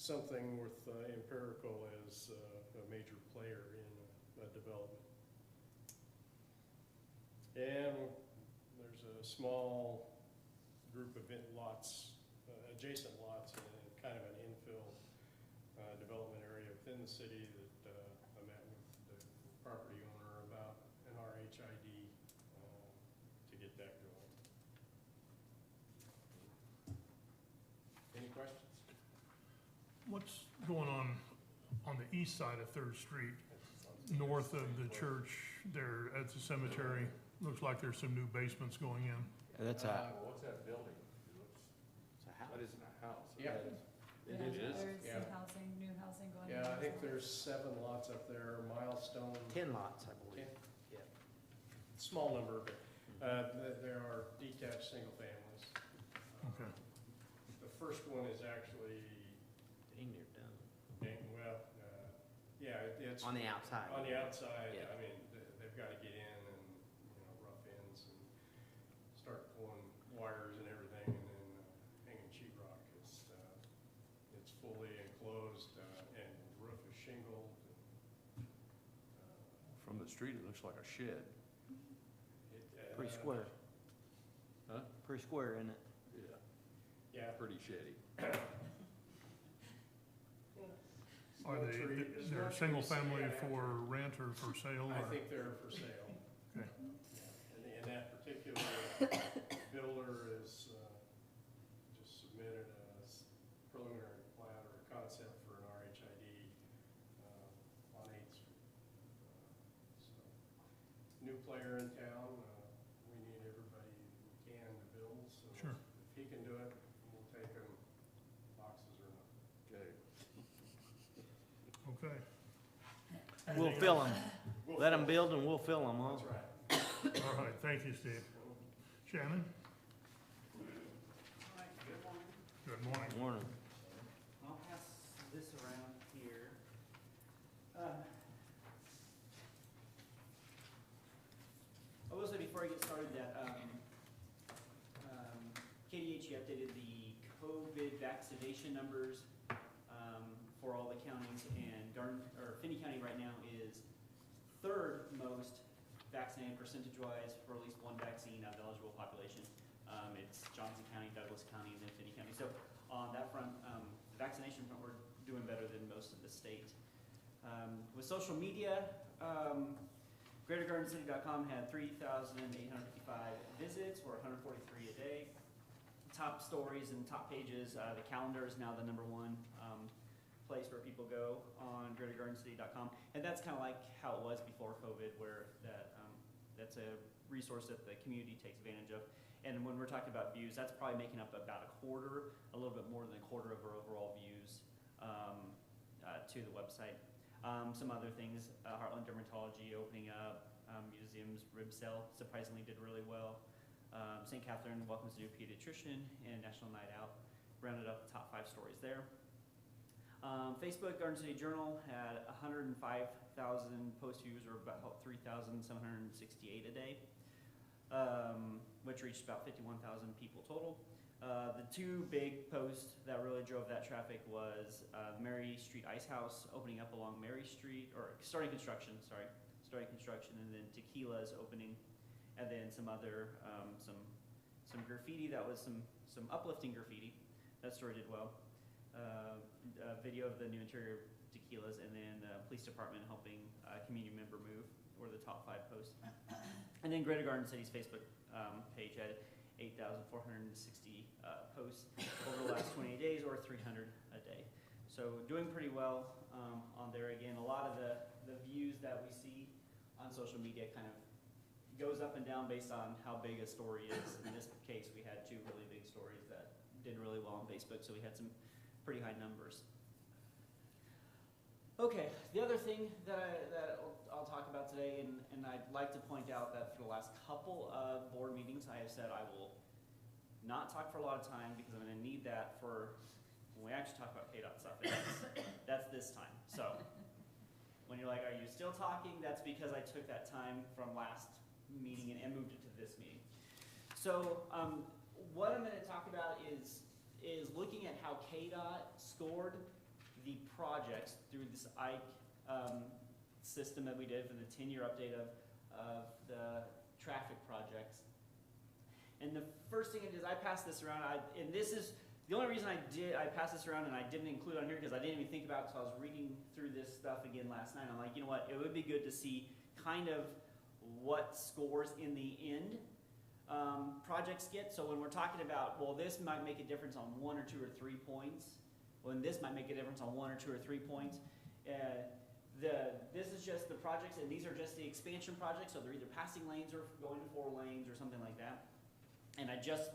something with Empirical as a major player in that development. And there's a small group of lots, adjacent lots, in kind of an infill development area within the city that I met with the property owner about an RHID to get that going. Any questions? What's going on the east side of 3rd Street, north of the church there at the cemetery? Looks like there's some new basements going in. That's What's that building? That isn't a house. Yeah. It is? There's Yeah. some housing, new housing going in. Yeah, I think there's 7 lots up there, Milestone. 10 lots, I believe. 10? Small number, but there are detached single families. Okay. The first one is actually, Dang near done. well, yeah, it's. On the outside. On the outside, Yeah. I mean, they've got to get in and, rough ends and start pulling wires and everything, and then hanging sheetrock. It's fully enclosed, and the roof is shingled. From the street, it looks like a shed. Pretty square. Huh? Pretty square, isn't it? Yeah. Yeah. Pretty sheddy. Are they're single family for rent or for sale? I or- think they're for sale. Okay. And that particular builder is, just submitted a preliminary plat or a concept for an RHID, on 8th Street. So, new player in town, we need everybody we can to build, so. Sure. If he can do it, we'll take him, boxes or not. Okay. Okay. We'll Anything fill else? them. Let them build and we'll fill them, huh? That's right. All right, thank you, Steve. Shannon? All right, good morning. Good morning. Morning. I'll pass this around here. I will say before I get started that KDHE updated the COVID vaccination numbers for for all the counties, and Finney County right now is third most vaccinated percentage-wise for at least one vaccine out of the eligible population. It's Johnson County, Douglas County, and then Finney County. So on that front, the vaccination front, we're doing better than most of the state. With social media, GreaterGardenCity.com had 3,855 visits, or 143 a day. Top stories and top pages, the calendar is now the #1 place where people go on GreaterGardenCity.com. And that's kind of like how it was before COVID, where that's a resource that the community takes advantage of. And when we're talking about views, that's probably making up about a little bit more than a quarter of our overall views to the website. Some other things, Heartland Dermatology opening up, museums, rib cell surprisingly did really well. St. Catherine welcomes a new pediatrician, and National Night Out rounded up the top 5 stories there. Facebook, Garden City Journal had 105,000 post views, or about 3,768 a day, which reached about 51,000 people total. The 2 big posts that really drove that traffic was Mary Street Ice House opening up along Mary Street, or starting construction, and then Tequila's opening, and then some other, some graffiti that was some uplifting graffiti. That story did well. A video of the new interior Tequila's, and then police department helping a community member move were the top 5 posts. And then Greater Garden City's Facebook page had 8,460 posts over the last 28 days, or 300 a day. So doing pretty well on there. Again, a lot of the views that we see on social media kind of goes up and down based on how big a story is. In this case, we had 2 really big stories that did really well on Facebook, so we had some pretty high numbers. Okay, the other thing that I'll talk about today, and I'd like to point out that for the last couple of board meetings, I have said I will not talk for a lot of time, because I'm going to need that for when we actually talk about KDOT stuff. That's this time. So when you're like, are you still talking? That's because I took that time from last meeting and moved it to this meeting. So what I'm going to talk about is looking at how KDOT scored the projects through this IKE system that we did for the 10-year update of the traffic projects. And the first thing is I passed this around, and this is the only reason I passed this around and I didn't include it on here, because I didn't even think about it until I was reading through this stuff again last night. I'm like, you know what, it would be good to see kind of what scores in the end projects get. So when we're talking about, well, this might make a difference on 1 or 2 or 3 points, when this might make a difference on 1 or 2 or 3 points. This is just the projects, and these are just the expansion projects, so they're either passing lanes or going to 4 lanes or something like that. And I just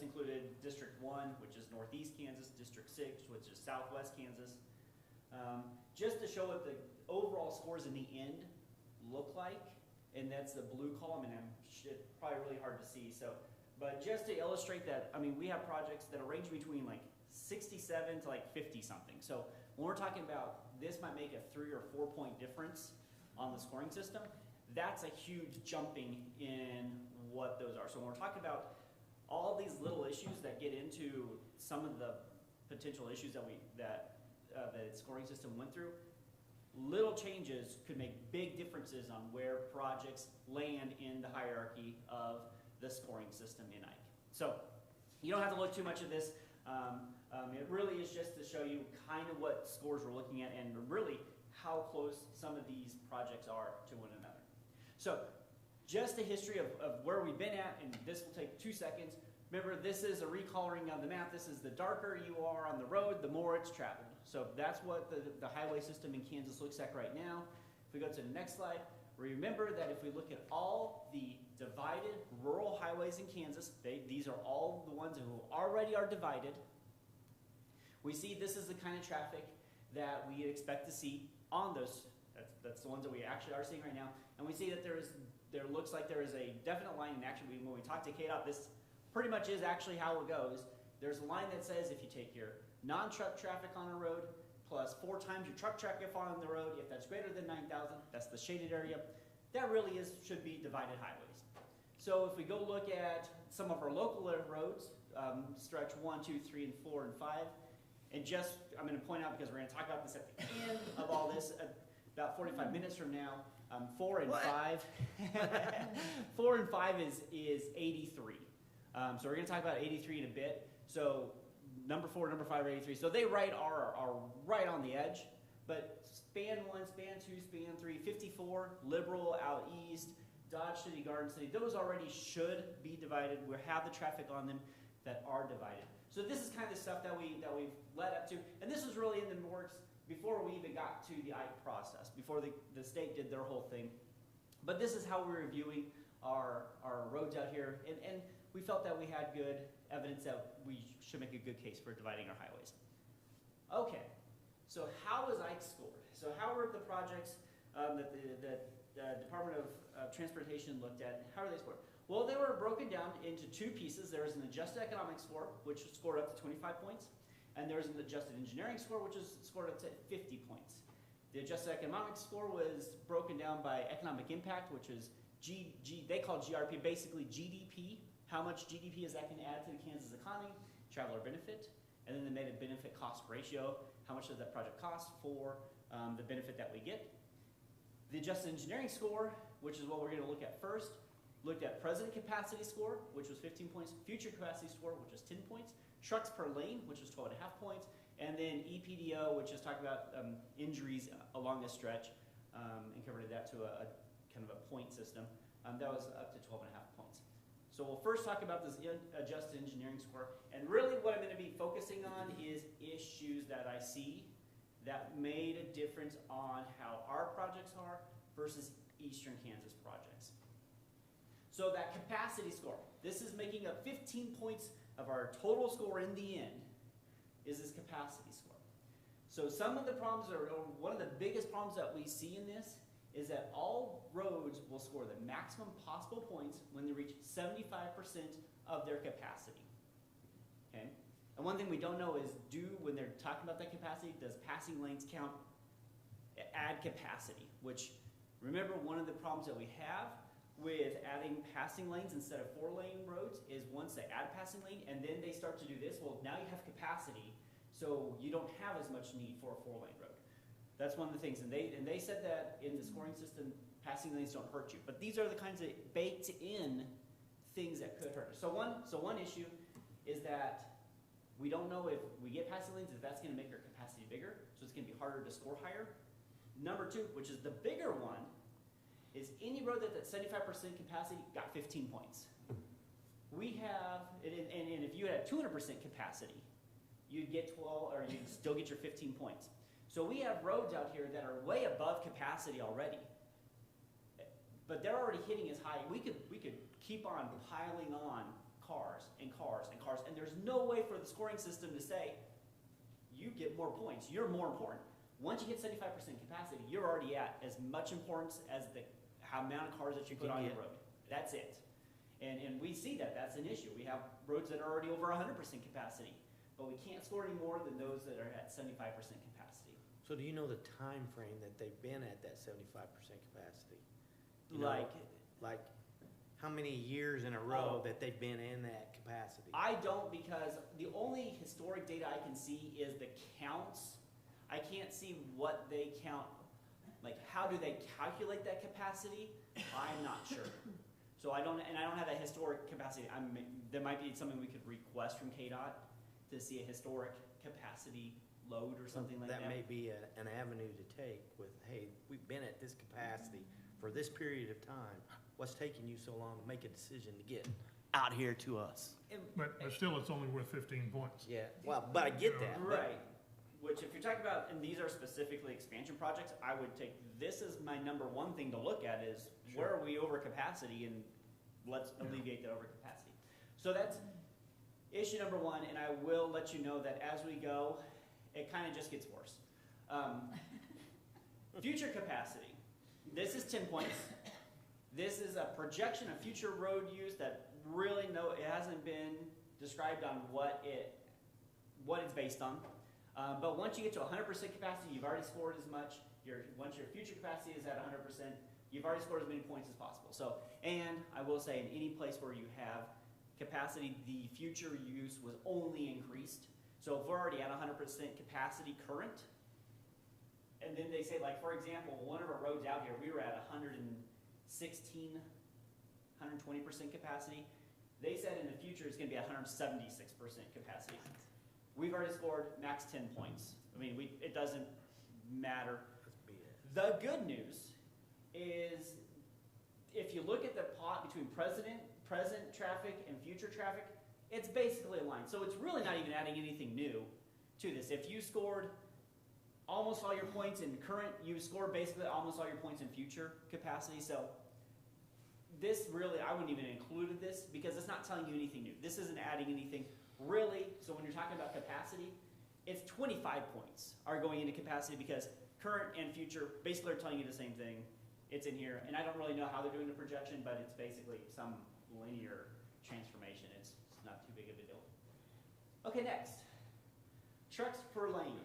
included District 1, which is Northeast Kansas, District 6, which is Southwest Kansas, just to show what the overall scores in the end look like. And that's the blue column, and it's probably really hard to see. So, but just to illustrate that, I mean, we have projects that are ranging between like 67 to like 50 something. So when we're talking about this might make a 3 or 4 point difference on the scoring system, that's a huge jumping in what those are. So when we're talking about all these little issues that get into some of the potential issues that the scoring system went through, little changes could make big differences on where projects land in the hierarchy of the scoring system in IKE. So you don't have to look too much at this. It really is just to show you kind of what scores we're looking at, and really how close some of these projects are to one another. So just a history of where we've been at, and this will take 2 seconds. Remember, this is a recoloring of the map. This is the darker you are on the road, the more it's traveled. So that's what the highway system in Kansas looks like right now. If we go to the next slide, remember that if we look at all the divided rural highways in Kansas, these are all the ones who already are divided. We see this is the kind of traffic that we expect to see on those. That's the ones that we actually are seeing right now. And we see that there looks like there is a definite line, and actually when we talk to KDOT, this pretty much is actually how it goes. There's a line that says if you take your non-truck traffic on a road plus 4 times your truck traffic on the road, if that's greater than 9,000, that's the shaded area, that really should be divided highways. So if we go look at some of our local roads, stretch 1, 2, 3, and 4, and 5, And just, I'm gonna point out, because we're gonna talk about this at the end of all this, about 45 minutes from now, 4 and 5. 4 and 5 is 83. So we're gonna talk about 83 in a bit. So number 4, number 5 are 83. So they are right on the edge, but span 1, span 2, span 3, 54, Liberal out east, Dodge City, Garden City, those already should be divided. We have the traffic on them that are divided. So this is kind of the stuff that we've led up to, and this was really in the works before we even got to the IKE process, before the state did their whole thing. But this is how we're reviewing our roads out here, and we felt that we had good evidence that we should make a good case for dividing our highways. Okay, so how was IKE scored? So how were the projects that the Department of Transportation looked at, how are they scored? Well, they were broken down into 2 pieces. There was an adjusted economic score, which scored up to 25 points, and there was an adjusted engineering score, which is scored up to 50 points. The adjusted economic score was broken down by economic impact, which is they call GRP basically GDP. How much GDP is that can add to the Kansas economy? Traveler benefit, and then they made a benefit cost ratio. How much does that project cost for the benefit that we get? The adjusted engineering score, which is what we're going to look at first, looked at present capacity score, which was 15 points, future capacity score, which was 10 points, trucks per lane, which was 12.5 points, and then EPDO, which is talking about injuries along this stretch, and converted that to a kind of a point system. That was up to 12.5 points. So we'll first talk about this adjusted engineering score, and really what I'm going to be focusing on is issues that I see that made a difference on how our projects are versus Eastern Kansas projects. So that capacity score, this is making up 15 points of our total score in the end, is this capacity score. So some of the problems, or one of the biggest problems that we see in this, is that all roads will score the maximum possible points when they reach 75% of their capacity. Okay? And one thing we don't know is, when they're talking about that capacity, does passing lanes count, add capacity? Which, remember, one of the problems that we have with adding passing lanes instead of 4-lane roads is once they add a passing lane and then they start to do this, well, now you have capacity, so you don't have as much need for a 4-lane road. That's one of the things, and they said that in the scoring system, passing lanes don't hurt you. But these are the kinds of baked in things that could hurt us. So one issue is that we don't know if we get passing lanes, if that's gonna make our capacity bigger, so it's gonna be harder to score higher. Number 2, which is the bigger one, is any road that's at 75% capacity got 15 points. We have, and if you had 200% capacity, you'd get 12, or you'd still get your 15 points. So we have roads out here that are way above capacity already, but they're already hitting as high. We could keep on piling on cars and cars and cars, and there's no way for the scoring system to say, you get more points, you're more important. Once you hit 75% capacity, you're already at as much importance as the amount of cars that you put on your road. That's it. And we see that that's an issue. We have roads that are already over 100% capacity, but we can't score any more than those that are at 75% capacity. So do you know the time frame that they've been at that 75% capacity? Like how many years in a row that they've been in that capacity? I don't, because the only historic data I can see is the counts. I can't see what they count. Like, how do they calculate that capacity? I'm not sure. So I don't have that historic capacity. There might be something we could request from KDOT to see a historic capacity load or something like that. That may be an avenue to take with, hey, we've been at this capacity for this period of time. What's taking you so long to make a decision to get out here to us? But still, it's only worth 15 points. Yeah, well, but I get that. Right. Which, if you're talking about, and these are specifically expansion projects, I would take this as my number 1 thing to look at is where are we over capacity, and let's alleviate that over capacity. So that's issue number 1, and I will let you know that as we go, it kind of just gets worse. Future capacity. This is 10 points. This is a projection of future road use that really it hasn't been described on what it's based on. But once you get to 100% capacity, you've already scored as much. Once your future capacity is at 100%, you've already scored as many points as possible. So, and I will say, in any place where you have capacity, the future use was only increased. So if we're already at 100% capacity current, and then they say, like, for example, one of our roads out here, we were at 120% capacity. They said in the future it's gonna be 176% capacity. We've already scored max 10 points. I mean, it doesn't matter. The good news is if you look at the pot between present traffic and future traffic, it's basically aligned. So it's really not even adding anything new to this. If you scored almost all your points in current, you score basically almost all your points in future capacity. So this really, I wouldn't even include this because it's not telling you anything new. This isn't adding anything really. So when you're talking about capacity, it's 25 points are going into capacity because current and future basically are telling you the same thing. It's in here, and I don't really know how they're doing the projection, but it's basically some linear transformation. It's not too big of a deal. Okay, next. Trucks per lane.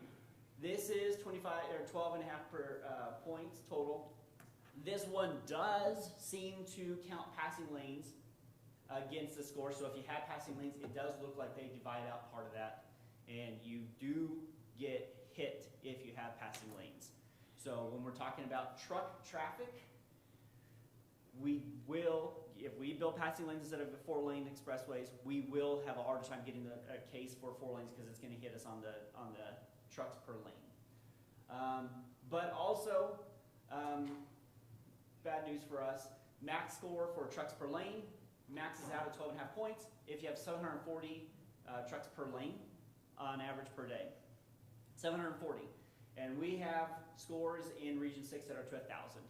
This is 25 or 12.5 per points total. This one does seem to count passing lanes against the score. So if you have passing lanes, it does look like they divide out part of that, and you do get hit if you have passing lanes. So when we're talking about truck traffic, we will, if we build passing lanes instead of 4-lane expressways, we will have a harder time getting a case for 4 lanes because it's going to hit us on the trucks per lane. But also, bad news for us, max score for trucks per lane maxes out at 12.5 points if you have 740 trucks per lane on average per day. 740. And we have scores in Region 6 that are to 1,000.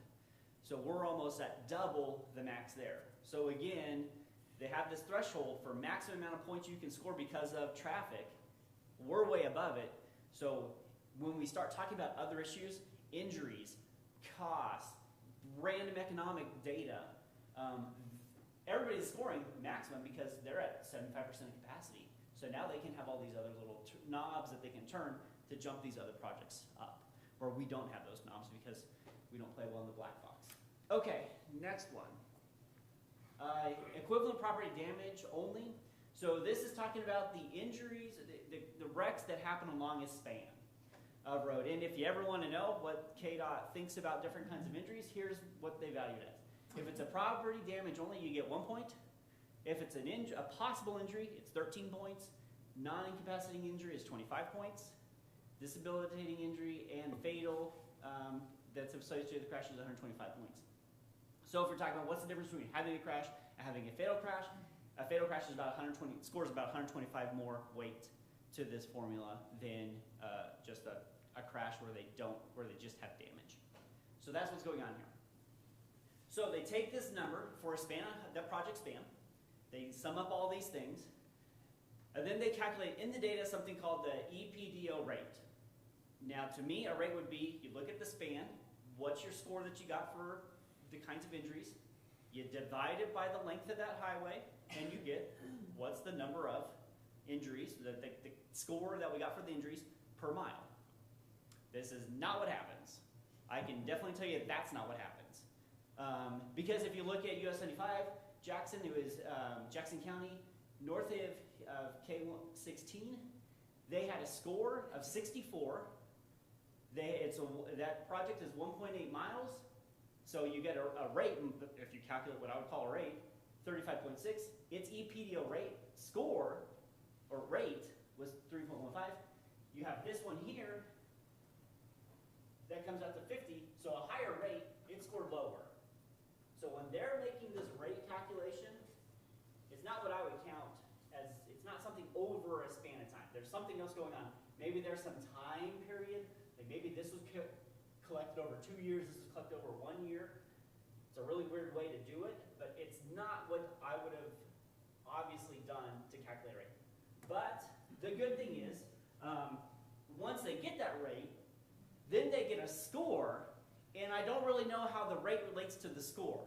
So we're almost at double the max there. So again, they have this threshold for maximum amount of points you can score because of traffic. We're way above it. So when we start talking about other issues, injuries, costs, random economic data, everybody's scoring maximum because they're at 75% of capacity. So now they can have all these other little knobs that they can turn to jump these other projects up, where we don't have those knobs because we don't play well in the black box. Okay, next one. Equivalent property damage only. So this is talking about the injuries, the wrecks that happen along a span of road. And if you ever want to know what KDOT thinks about different kinds of injuries, here's what they value it as. If it's a property damage only, you get 1 point. If it's a possible injury, it's 13 points. Non-incapacitating injury is 25 points. Disabilitating injury and fatal that's associated with the crash is 125 points. So if we're talking about what's the difference between having a crash and having a fatal crash is about 120, scores about 125 more weight to this formula than just a crash where they just have damage. So that's what's going on here. So they take this number for a span, that project span, they sum up all these things, and then they calculate in the data something called the EPDO rate. Now, to me, a rate would be, you look at the span, what's your score that you got for the kinds of injuries, you divide it by the length of that highway, and you get what's the number of injuries, the score that we got for the injuries per mile. This is not what happens. I can definitely tell you that's not what happens. Because if you look at US 75, Jackson, it was Jackson County, north of K16, they had a score of 64. That project is 1.8 miles, so you get a rate, if you calculate what I would call a rate, 35.6. Its EPDO rate score, or rate, was 3.15. You have this one here, that comes out to 50, so a higher rate, it scored lower. So when they're making this rate calculation, it's not what I would count as, it's not something over a span of time. There's something else going on. Maybe there's some time period, like maybe this was collected over 2 years, this was collected over 1 year. It's a really weird way to do it, but it's not what I would have obviously done to calculate rate. But the good thing is, once they get that rate, then they get a score, and I don't really know how the rate relates to the score.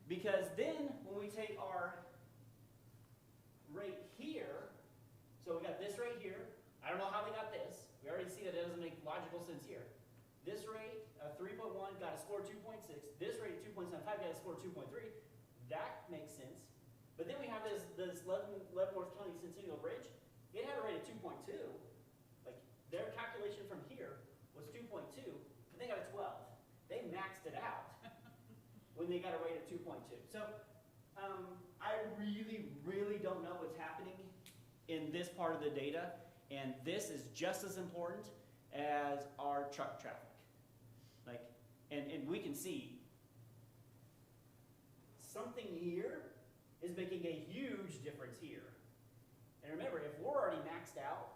Because then, when we take our rate here, so we got this right here, I don't know how they got this. We already see that it doesn't make logical sense here. This rate, 3.1, got a score 2.6. This rate, 2.75, got a score 2.3. That makes sense. But then we have this Leavenworth County Centennial Bridge. it had a rate of 2.2. Like, their calculation from here was 2.2, and they got a 12. They maxed it out when they got a rate of 2.2. So I really, really don't know what's happening in this part of the data, and this is just as important as our truck traffic. Like, and we can see something here is making a huge difference here. And remember, if we're already maxed out,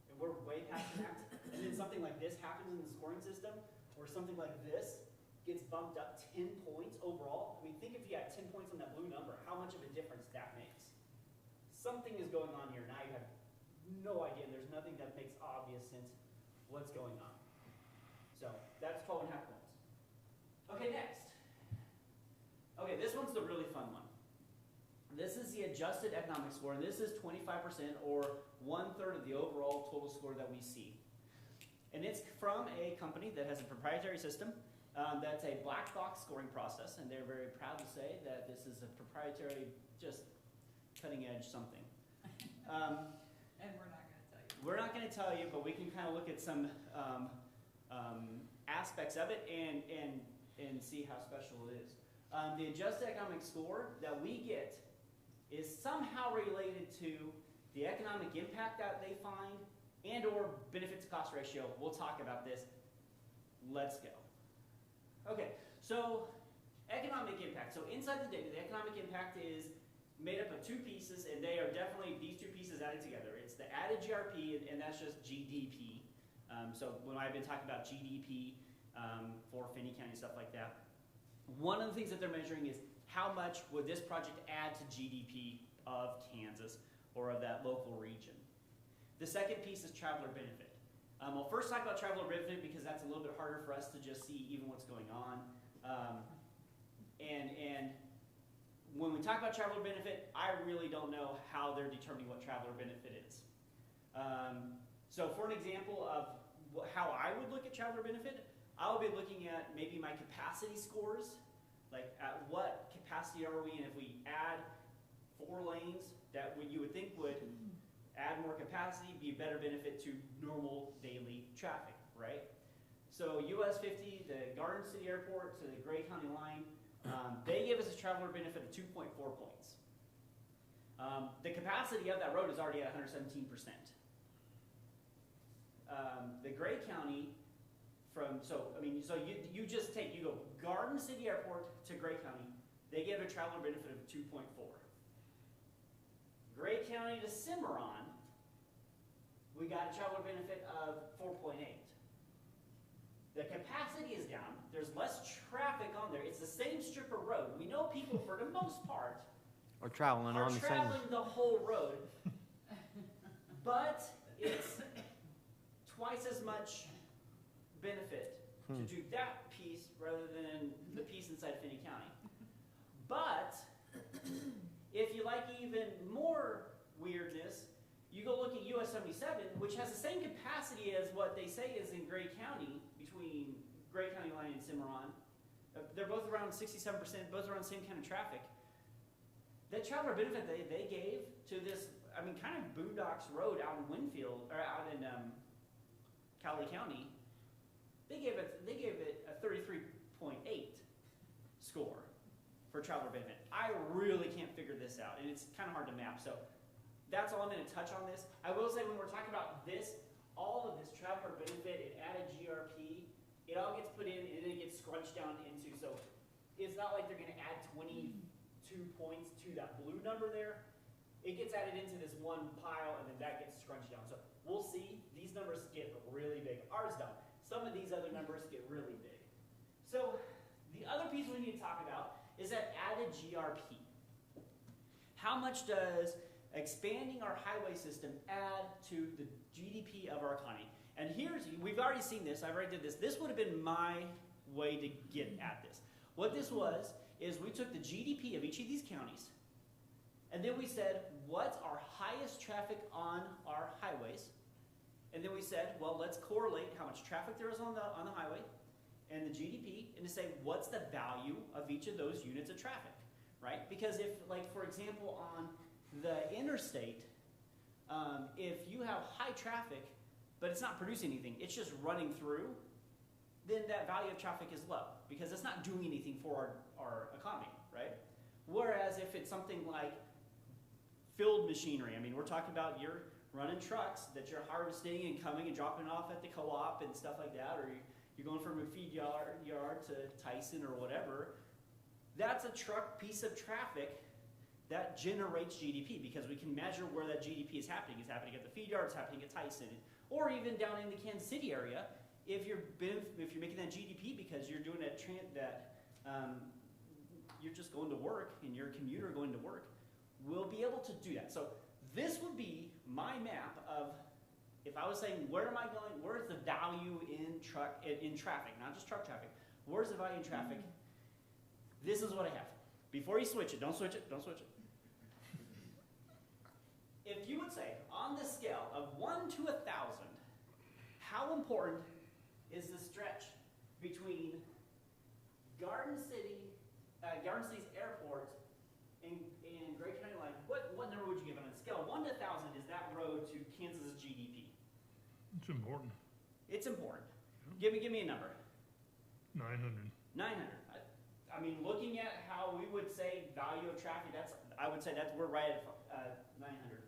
and we're way past the max, and then something like this happens in the scoring system, or something like this gets bumped up 10 points overall. I mean, think if you had 10 points on that blue number, how much of a difference that makes. Something is going on here. Now you have no idea. There's nothing that makes obvious sense what's going on. So that's 12.5 points. Okay, next. Okay, this one's the really fun one. This is the adjusted economic score, and this is 25% or 1/3 of the overall total score that we see. And it's from a company that has a proprietary system that's a black box scoring process, and they're very proud to say that this is a proprietary, just cutting edge something. And we're not going to tell you. We're not going to tell you, but we can kind of look at some aspects of it and see how special it is. The adjusted economic score that we get is somehow related to the economic impact that they find and or benefit to cost ratio. We'll talk about this. Let's go. Okay, so economic impact. So inside the data, the economic impact is made up of two pieces, and they are definitely these two pieces added together. It's the added GRP, and that's just GDP. So when I've been talking about GDP for Finney County, stuff like that, one of the things that they're measuring is how much would this project add to GDP of Kansas or of that local region. The second piece is traveler benefit. I'll first talk about traveler benefit because that's a little bit harder for us to just see even what's going on. And when we talk about traveler benefit, I really don't know how they're determining what traveler benefit is. So for an example of how I would look at traveler benefit, I'll be looking at maybe my capacity scores, like at what capacity are we, and if we add 4 lanes that you would think would add more capacity, be a better benefit to normal daily traffic, right? So US 50, the Garden City Airport to the Gray County line, they give us a traveler benefit of 2.4 points. The capacity of that road is already at 117%. The Gray County you just you go Garden City Airport to Gray County, they give a traveler benefit of 2.4. Gray County to Cimarron, we got a traveler benefit of 4.8. The capacity is down. There's less traffic on there. It's the same strip of road. We know people, for the most part, Or traveling are on the same. traveling the whole road, but it's twice as much benefit to do that piece rather than the piece inside Finney County. But if you like even more weirdness, you go look at US 77, which has the same capacity as what they say is in Gray County, between Gray County line and Cimarron. They're both around 67%, both around the same kind of traffic. That traveler benefit they gave to this, kind of boondocks road out in Winfield, or out in Cowley County, they gave it a 33.8 score for traveler benefit. I really can't figure this out, and it's kind of hard to map. So that's all I'm going to touch on this. I will say when we're talking about this, all of this traveler benefit and added GRP, it all gets put in and then it gets scrunched down into. So it's not like they're going to add 22 points to that blue number there. It gets added into this one pile, and then that gets scrunched down. So we'll see. These numbers get really big. Ours don't. Some of these other numbers get really big. So the other piece we need to talk about is that added GRP. How much does expanding our highway system add to the GDP of our economy? And we've already seen this. I've already did this. This would have been my way to get at this. What this was is we took the GDP of each of these counties, and then we said, what's our highest traffic on our highways? And then we said, well, let's correlate how much traffic there is on the highway and the GDP, and to say, what's the value of each of those units of traffic, right? Because if, like, for example, on the interstate, If you have high traffic, but it's not producing anything, it's just running through, then that value of traffic is low because it's not doing anything for our economy, right? Whereas if it's something like field machinery, I mean, we're talking about you're running trucks that you're harvesting and coming and dropping off at the co-op and stuff like that, or you're going from a feed yard to Tyson or whatever, that's a piece of traffic that generates GDP because we can measure where that GDP is happening. It's happening at the feed yard, it's happening at Tyson, or even down in the Kansas City area. If you're making that GDP because you're doing you're just going to work and you're a commuter going to work, we'll be able to do that. So this would be my map of, if I was saying, where am I going, where's the value in traffic, not just truck traffic, where's the value in traffic? This is what I have. Before you switch it, don't switch it, don't switch it. If you would say, on the scale of 1 to 1,000, how important is the stretch between Garden City's airport and Gray County line? What number would you give it on a scale of 1 to 1,000? Is that road to Kansas GDP? It's important. It's important. Give me a number. 900. 900. I mean, looking at how we would say value of traffic, I would say we're right at 900.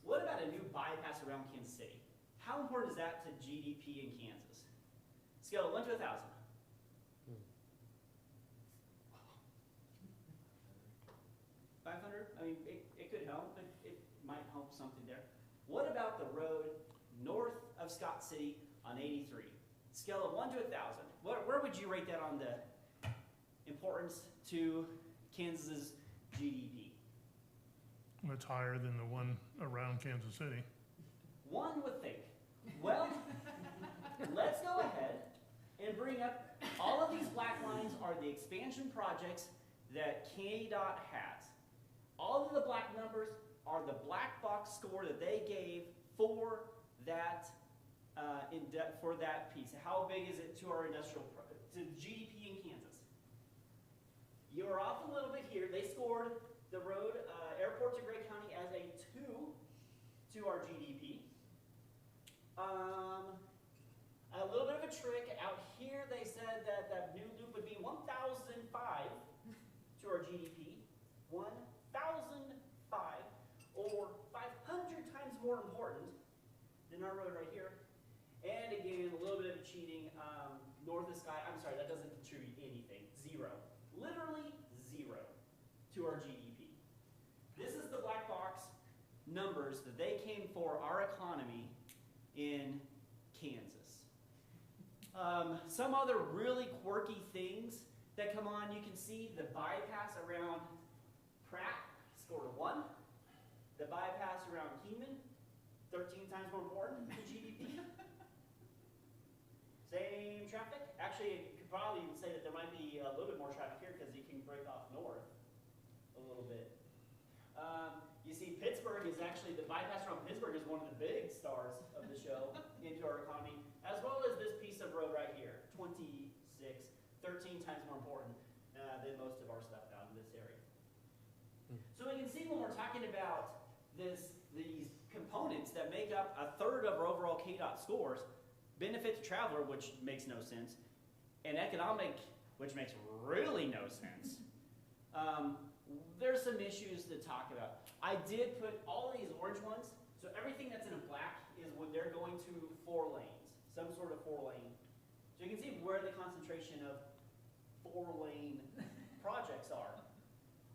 What about a new bypass around Kansas City? How important is that to GDP in Kansas? Scale of 1 to 1,000. 500? I mean, it could help, but it might help something there. What about the road north of Scott City on 83? Scale of 1 to 1,000. Where would you rate that on the importance to Kansas's GDP? It's higher than the one around Kansas City. One would think. Well, let's go ahead and bring up all of these black lines are the expansion projects that KDOT has. All of the black numbers are the black box score that they gave for that for that piece. How big is it to our to GDP in Kansas? You're off a little bit here. They scored the road airport to Gray County as a 2 to our GDP. A little bit of a trick out here. They said that that new loop would be 1,005 to our GDP. 1,005, or 500 times more important than our road right here. And again, a little bit of cheating. North of Sky, I'm sorry, that doesn't contribute anything. 0. Literally 0 to our GDP. This is the black box numbers that they came for our economy in Kansas. Some other really quirky things that come on, you can see the bypass around Pratt scored a 1. The bypass around Keenan, 13 times more important to GDP. Same traffic. Actually, you could probably even say that there might be a little bit more traffic here because you can break off north a little bit. You see Pittsburgh is actually, the bypass around Pittsburgh is one of the big stars of the show into our economy, as well as this piece of road right here, 26, 13 times more important than most of our stuff out in this area. So we can see when we're talking about these components that make up a third of our overall KDOT scores, benefit to traveler, which makes no sense, and economic, which makes really no sense. There's some issues to talk about. I did put all these orange ones, so everything that's in a black is when they're going to 4 lanes, some sort of 4 lane. So you can see where the concentration of 4 lane projects are.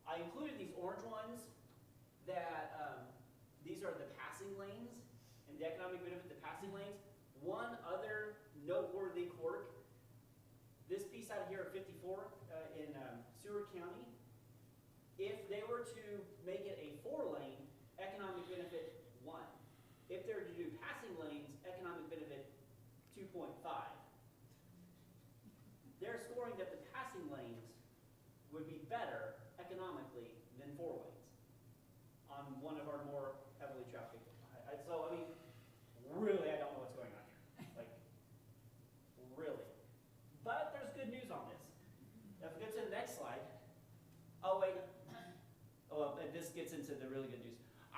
I included these orange ones that, these are the passing lanes and the economic benefit to passing lanes. One other noteworthy quirk, this piece out here at 54 in Seward County, if they were to make it a 4 lane, economic benefit 1. If they were to do passing lanes, economic benefit 2.5. They're scoring that the passing lanes would be better economically than 4 lanes on one of our more heavily trafficked. So, I mean, really, I don't know what's going on here. Like, really. But there's good news on this. If we go to the next slide. Oh, wait. Oh, well, this gets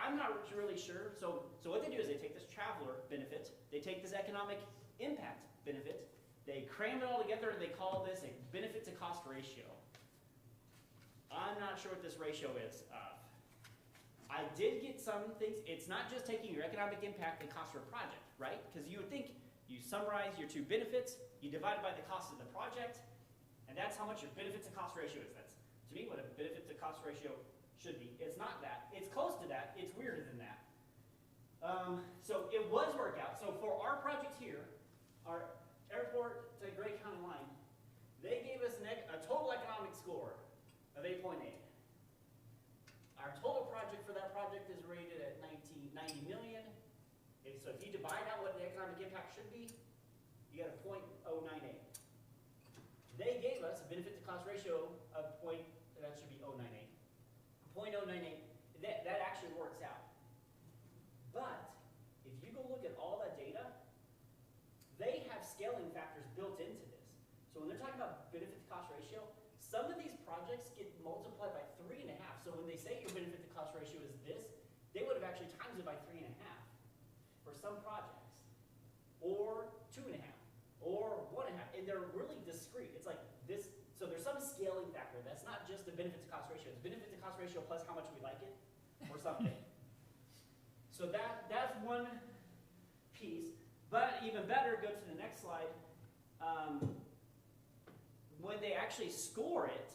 I'm not really sure. So what they do is they take this traveler benefit, they take this economic impact benefit, they cram it all together and they call this a benefit to cost ratio. I'm not sure what this ratio is. I did get some things. It's not just taking your economic impact and cost for a project, right? Because you would think you summarize your two benefits, you divide it by the cost of the project, and that's how much your benefit to cost ratio is. That's, to me, what a benefit to cost ratio should be. It's not that. It's close to that. It's weirder than that. So it was worked out. So for our project here, our airport to Gray County line, they gave us a total economic score of 8.8. Our total project for that project is rated at 90 million. Okay, so if you divide out what the economic impact should be, you get a 0.098. They gave us a benefit to cost ratio of that should be 0.98. 0.098, that actually works out. But if you go look at all that data, they have scaling factors built into this. So when they're talking about benefit to cost ratio, some of these projects get multiplied by 3.5. So when they say your benefit to cost ratio is this, they would have actually times it by 3.5 for some projects, or 2.5, or 1.5, and they're really discrete. It's like this. So there's some scaling factor. That's not just the benefit to cost ratio. It's benefit to cost ratio plus how much we like it, or something. So that's one piece. But even better, go to the next slide. When they actually score it,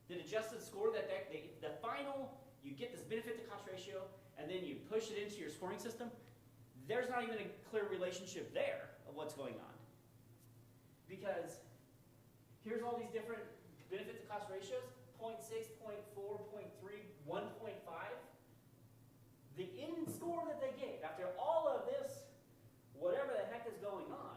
the adjusted score the final, you get this benefit to cost ratio, and then you push it into your scoring system. There's not even a clear relationship there of what's going on. Because here's all these different benefit to cost ratios, 0.6, 0.4, 0.3, 1.5. The end score that they gave, after all of this, whatever the heck is going on,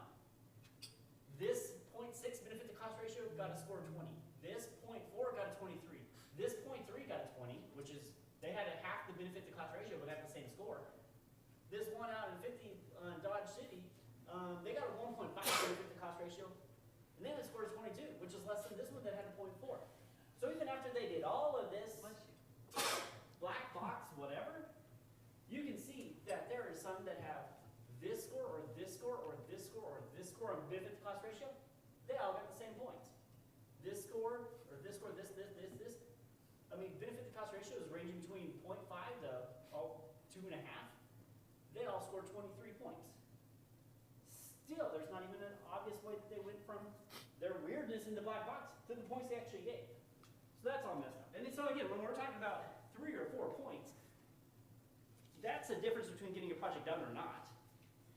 this 0.6 benefit to cost ratio got a score of 20. This 0.4 got a 23. This 0.3 got a 20, which is, they had a half the benefit to cost ratio, but had the same score. This one out in 50 Dodge City, they got a 1.5 benefit to cost ratio, and then it scored 22, which is less than this one that had a 0.4. So even after they did all of this black box, whatever, you can see that there are some that have this score or this score or this score or this score on benefit to cost ratio. They all got the same points. This score or this score, this. I mean, benefit to cost ratio is ranging between 0.5 to 2.5. They all scored 23 points. Still, there's not even an obvious way that they went from their weirdness in the black box to the points they actually gave. So that's all messed up. And so again, when we're talking about 3 or 4 points, that's the difference between getting a project done or not.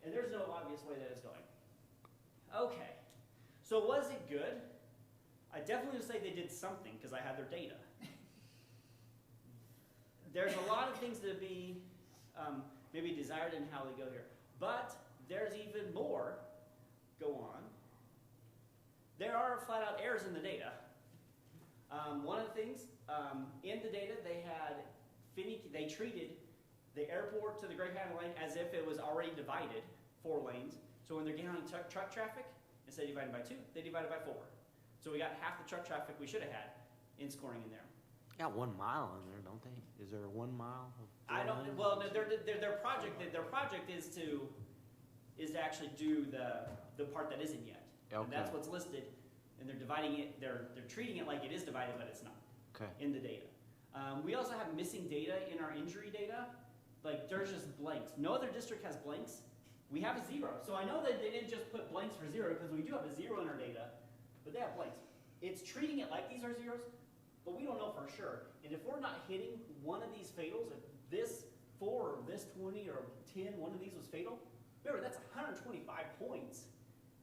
And there's no obvious way that it's going. Okay, so was it good? I definitely would say they did something because I had their data. There's a lot of things to be maybe desired in how they go here. But there's even more go on. There are flat out errors in the data. One of the things in the data, they treated the airport to the Gray County line as if it was already divided 4 lanes. So when they're counting truck traffic, instead of dividing by 2, they divided by 4. So we got half the truck traffic we should have had in scoring in there. Got 1 mile in there, don't they? Is there a 1 mile? I don't. Well, no, their project is to actually do the part that isn't yet. Okay. And that's what's listed, and they're dividing it. They're treating it like it is divided, but it's not. Okay. In the data. We also have missing data in our injury data. Like there's just blanks. No other district has blanks. We have a 0. So I know that they didn't just put blanks for 0 because we do have a 0 in our data, but they have blanks. It's treating it like these are zeros, but we don't know for sure. And if we're not hitting one of these fatals, if this 4 or this 20 or 10, one of these was fatal, remember that's 125 points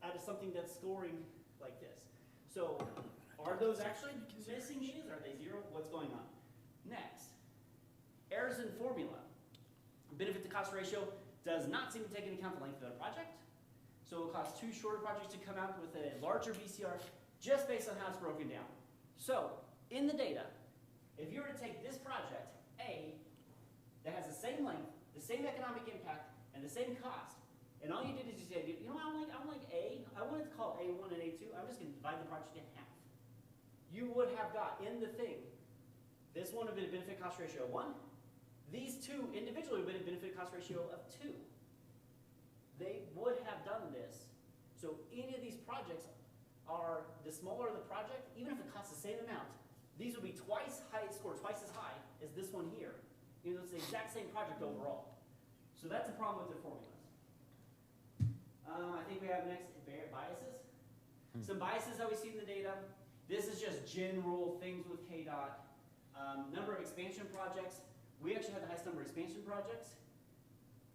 out of something that's scoring like this. So are those actually missing these? Are they 0? What's going on? Next, errors in formula. Benefit to cost ratio does not seem to take into account the length of the project. So it will cost 2 shorter projects to come out with a larger VCR just based on how it's broken down. So in the data, if you were to take this project, A, that has the same length, the same economic impact, and the same cost, and all you did is you said, you know, I don't like A, I wanted to call A1 and A2, I'm just going to divide the project in half. You would have got in the thing, this one would be a benefit cost ratio of 1, These two individually would have benefit cost ratio of 2. They would have done this. So any of these projects are, the smaller the project, even if it costs the same amount, these would be twice as high as this one here. You know, it's the exact same project overall. So that's a problem with their formulas. I think we have next biases. Some biases that we see in the data. This is just general things with KDOT. Number of expansion projects. We actually had the highest number of expansion projects.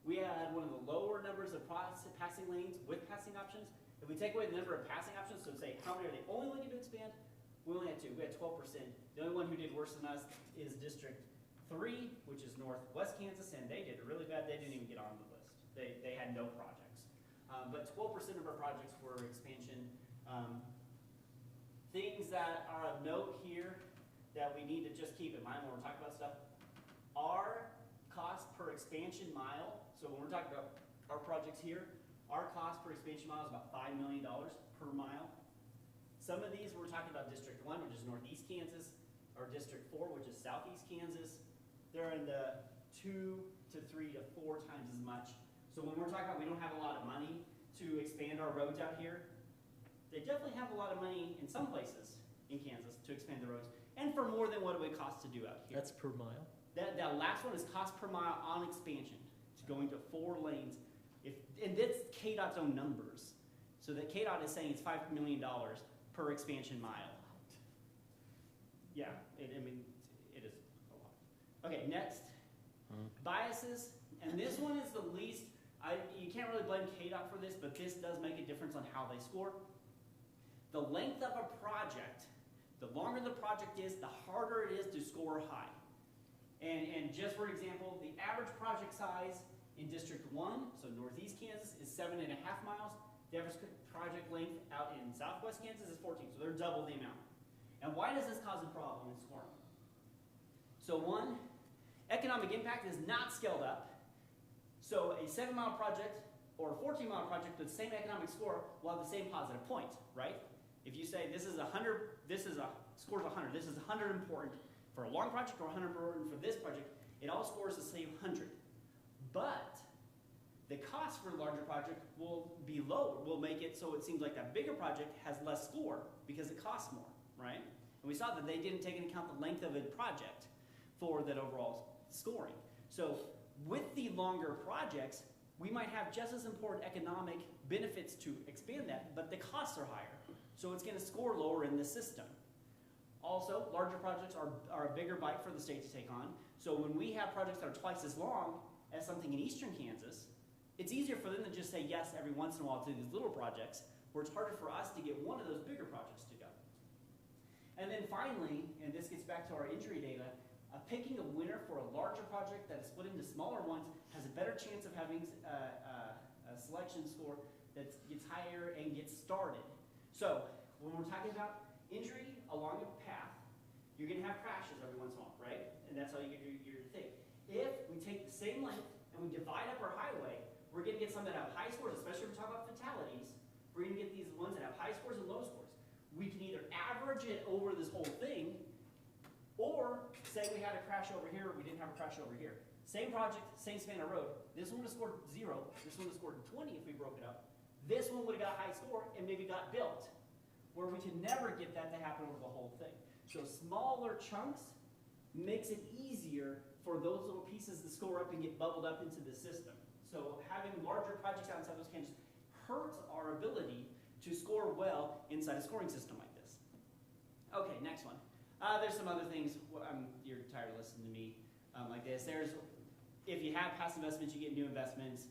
We had one of the lower numbers of passing lanes with passing options. If we take away the number of passing options, so say how many are they only looking to expand, we only had 2. We had 12%. The only one who did worse than us is District 3, which is northwest Kansas, and they did really bad. They didn't even get on the list. They had no projects. But 12% of our projects were expansion. Things that are of note here that we need to just keep in mind when we're talking about stuff are cost per expansion mile. So when we're talking about our projects here, our cost per expansion mile is about $5 million per mile. Some of these we're talking about District 1, which is northeast Kansas, or District 4, which is southeast Kansas. They're in the 2 to 3 to 4 times as much. So when we're talking about we don't have a lot of money to expand our roads out here, they definitely have a lot of money in some places in Kansas to expand the roads, and for more than what it would cost to do out here. That's per mile? That last one is cost per mile on expansion. It's going to 4 lanes. And that's KDOT's own numbers. So that KDOT is saying it's $5 million per expansion mile. Yeah, I mean, it is a lot. Okay, next. Biases. And this one is the least, you can't really blame KDOT for this, but this does make a difference on how they score. The length of a project, the longer the project is, the harder it is to score high. And just for example, the average project size in District 1, so northeast Kansas, is 7.5 miles. The average project length out in southwest Kansas is 14, so they're double the amount. And why does this cause a problem in scoring? So 1, economic impact is not scaled up. So a 7-mile project or a 14-mile project with the same economic score will have the same positive points, right? If you say this is 100, scores 100, this is 100 important for a long project or 100 important for this project, it all scores the same 100. But the cost for a larger project will be lower. We'll make it so it seems like that bigger project has less score because it costs more, right? And we saw that they didn't take into account the length of a project for that overall scoring. So with the longer projects, we might have just as important economic benefits to expand that, but the costs are higher. So it's going to score lower in the system. Also, larger projects are a bigger bite for the state to take on. So when we have projects that are twice as long as something in eastern Kansas, it's easier for them to just say yes every once in a while to these little projects, where it's harder for us to get one of those bigger projects to go. And then finally, and this gets back to our injury data, picking a winner for a larger project that is split into smaller ones has a better chance of having a selection score that gets higher and gets started. So when we're talking about injury along a path, you're going to have crashes every once in a while, right? And that's how you get your thing. If we take the same length and we divide up our highway, we're going to get some that have high scores, especially if we're talking about fatalities. We're going to get these ones that have high scores and low scores. We can either average it over this whole thing, or say we had a crash over here, we didn't have a crash over here. Same project, same span of road. This one would have scored 0. This one would have scored 20 if we broke it up. This one would have got a high score and maybe got built, where we can never get that to happen over the whole thing. So smaller chunks makes it easier for those little pieces to score up and get bubbled up into the system. So having larger projects out inside those Kansas hurts our ability to score well inside a scoring system like this. Okay, next one. There's some other things. You're tired of listening to me like this. If you have past investments, you get new investments.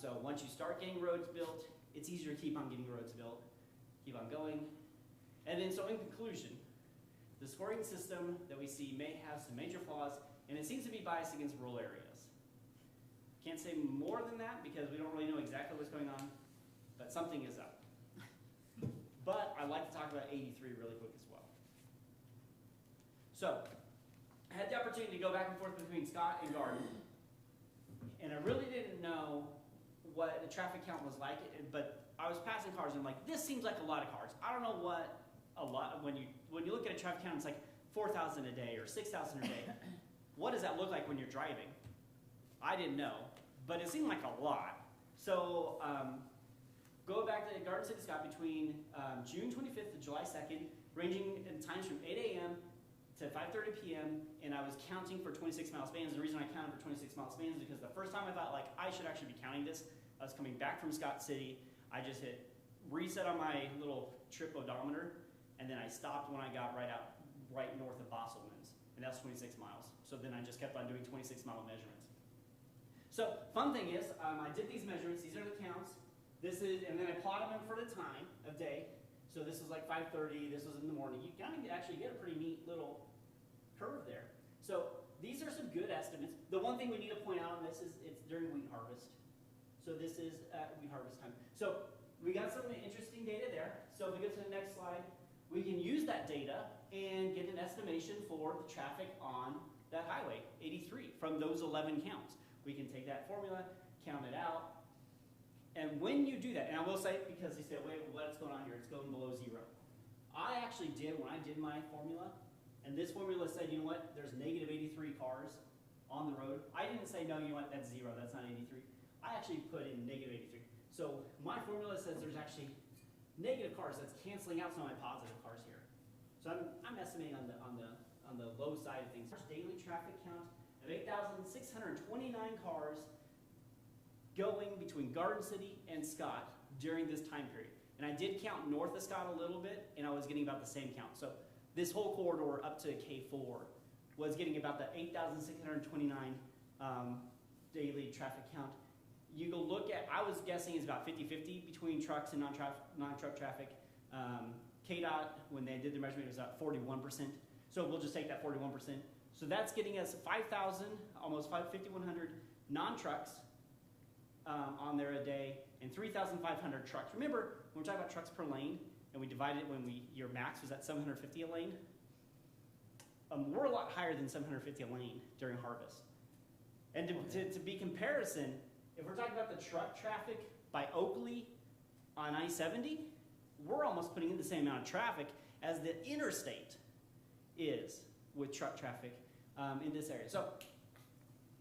So once you start getting roads built, it's easier to keep on getting roads built. Keep on going. And then, so in conclusion, the scoring system that we see may have some major flaws, and it seems to be biased against rural areas. Can't say more than that because we don't really know exactly what's going on, but something is up. But I'd like to talk about 83 really quick as well. So, I had the opportunity to go back and forth between Scott and Garden, and I really didn't know what the traffic count was like, but I was passing cars and I'm like, this seems like a lot of cars. I don't know what a lot, when you look at a traffic count, it's like 4,000 a day or 6,000 a day. what does that look like when you're driving? I didn't know, but it seemed like a lot. So go back to Garden City, Scott, between June 25th to July 2nd, ranging in times from 8 a.m. to 5:30 p.m., and I was counting for 26-mile spans. The reason I counted for 26-mile spans is because the first time I thought, like, I should actually be counting this, I was coming back from Scott City. I just hit reset on my little trip odometer, and then I stopped when I got right north of Bosselman's, and that's 26 miles. So then I just kept on doing 26-mile measurements. So fun thing is, I did these measurements. These are the counts. This is, and then I plotted them for the time of day. So this was like 5:30. This was in the morning. You kind of actually get a pretty neat little curve there. So these are some good estimates. The one thing we need to point out on this is it's during wheat harvest. So this is wheat harvest time. So we got some interesting data there. So if we go to the next slide, we can use that data and get an estimation for the traffic on that highway, 83, from those 11 counts. We can take that formula, count it out, and when you do that, and I will say, because they said, wait, what's going on here? It's going below 0. I actually did, when I did my formula, and this formula said, you know what, there's negative 83 cars on the road. I didn't say, no, you know what, that's 0, that's not 83. I actually put in negative 83. So my formula says there's actually negative cars. That's canceling out some of my positive cars here. So I'm estimating on the low side of things. Daily traffic count of 8,629 cars going between Garden City and Scott during this time period. And I did count north of Scott a little bit, and I was getting about the same count. So this whole corridor up to K4 was getting about the 8,629 daily traffic count. You go look at, I was guessing it's about 50-50 between trucks and non-truck traffic. KDOT, when they did the measurement, it was about 41%. So we'll just take that 41%. So that's getting us 5,000, almost 5,100 non-trucks on there a day, and 3,500 trucks. Remember, when we're talking about trucks per lane, and we divided it when your max was at 750 a lane, we're a lot higher than 750 a lane during harvest. And to be comparison, if we're talking about the truck traffic by Oakley on I-70, we're almost putting in the same amount of traffic as the interstate is with truck traffic in this area. So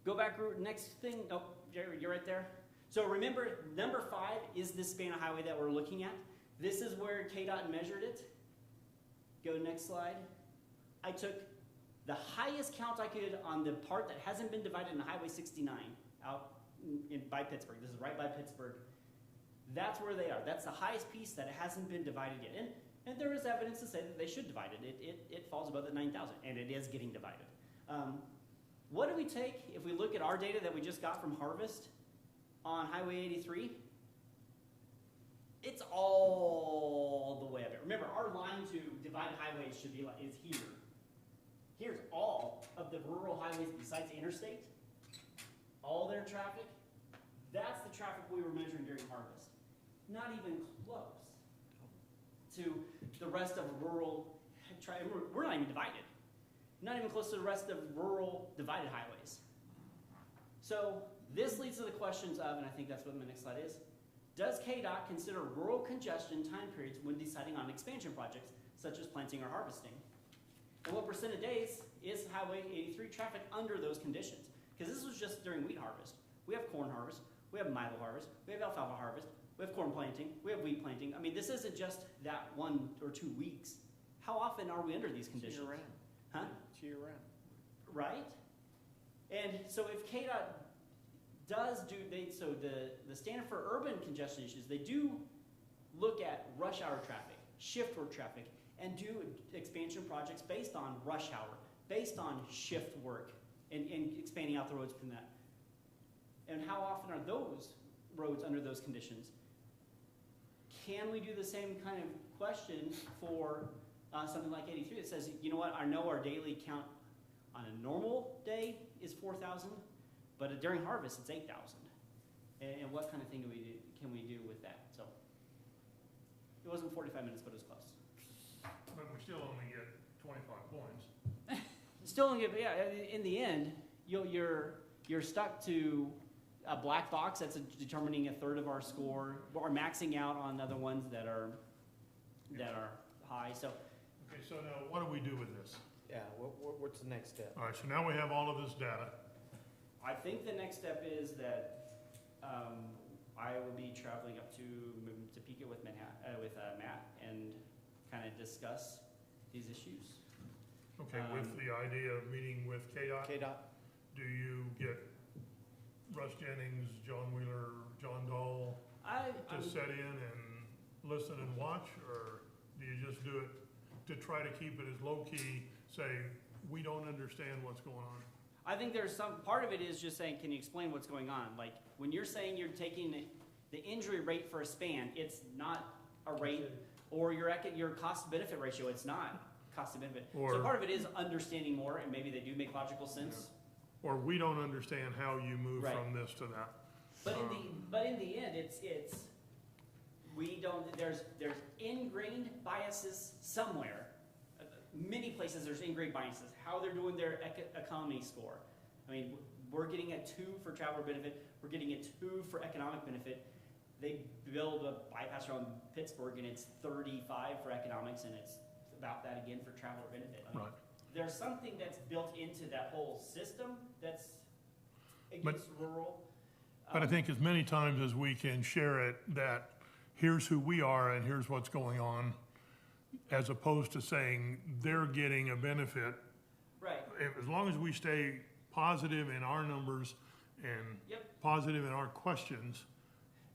go back, next thing. Oh, you're right there. So remember, number 5 is this span of highway that we're looking at. This is where KDOT measured it. Go next slide. I took the highest count I could on the part that hasn't been divided in Highway 69 out by Pittsburgh. This is right by Pittsburgh. That's where they are. That's the highest piece that hasn't been divided yet. And there is evidence to say that they should divide it. It falls above the 9,000, and it is getting divided. What do we take if we look at our data that we just got from Harvest on Highway 83? It's all the way up there. Remember, our line to divide highways should be is here. Here's all of the rural highways besides the interstate. All their traffic. That's the traffic we were measuring during harvest. Not even close to the rest of rural. We're not even divided. Not even close to the rest of rural divided highways. So this leads to the questions of, and I think that's what my next slide is, does KDOT consider rural congestion time periods when deciding on expansion projects, such as planting or harvesting? And what percent of days is Highway 83 traffic under those conditions? Because this was just during wheat harvest. We have corn harvest, we have milo harvest, we have alfalfa harvest, we have corn planting, we have wheat planting. I mean, this isn't just that 1 or 2 weeks. How often are we under these conditions? Year round. Huh? It's year round. Right? And so if KDOT does do, so the Standard for Urban Congestion Issues, they do look at rush hour traffic, shift work traffic, and do expansion projects based on rush hour, based on shift work, and expanding out the roads from that. And how often are those roads under those conditions? Can we do the same kind of question for something like 83 that says, you know what, I know our daily count on a normal day is 4,000, but during harvest it's 8,000. And what kind of thing can we do with that? So it wasn't 45 minutes, but it was close. But we still only get 25 points. Still only get, yeah, in the end, you're stuck to a black box that's determining a third of our score, or maxing out on other ones that are high. So Okay, so now what do we do with this? Yeah, what's the next step? All right, so now we have all of this data. I think the next step is that I will be traveling up to Topeka with Matt and kind of discuss these issues. Okay, with the idea of meeting with KDOT, KDOT? do you get Russ Jennings, John Wheeler, John Dahl to set in and listen and watch? Or do you just do it to try to keep it as low-key, say, we don't understand what's going on? I think there's part of it is just saying, can you explain what's going on? Like, when you're saying you're taking the injury rate for a span, it's not a rate, or your cost-benefit ratio, it's not cost of benefit. So part of it is understanding more, and maybe they do make logical sense. Or we don't understand how you move Right. from this to that. But in the end, there's ingrained biases somewhere. Many places there's ingrained biases. How they're doing their economy score. I mean, we're getting a 2 for traveler benefit. We're getting a 2 for economic benefit. They build a bypass around Pittsburgh and it's 35 for economics and it's about that again for traveler benefit. I mean, Right. There's something that's built into that whole system that's against rural. But I think as many times as we can share it, that here's who we are and here's what's going on, as opposed to saying they're getting a benefit. Right. As long as we stay positive in our numbers and Yep. positive in our questions,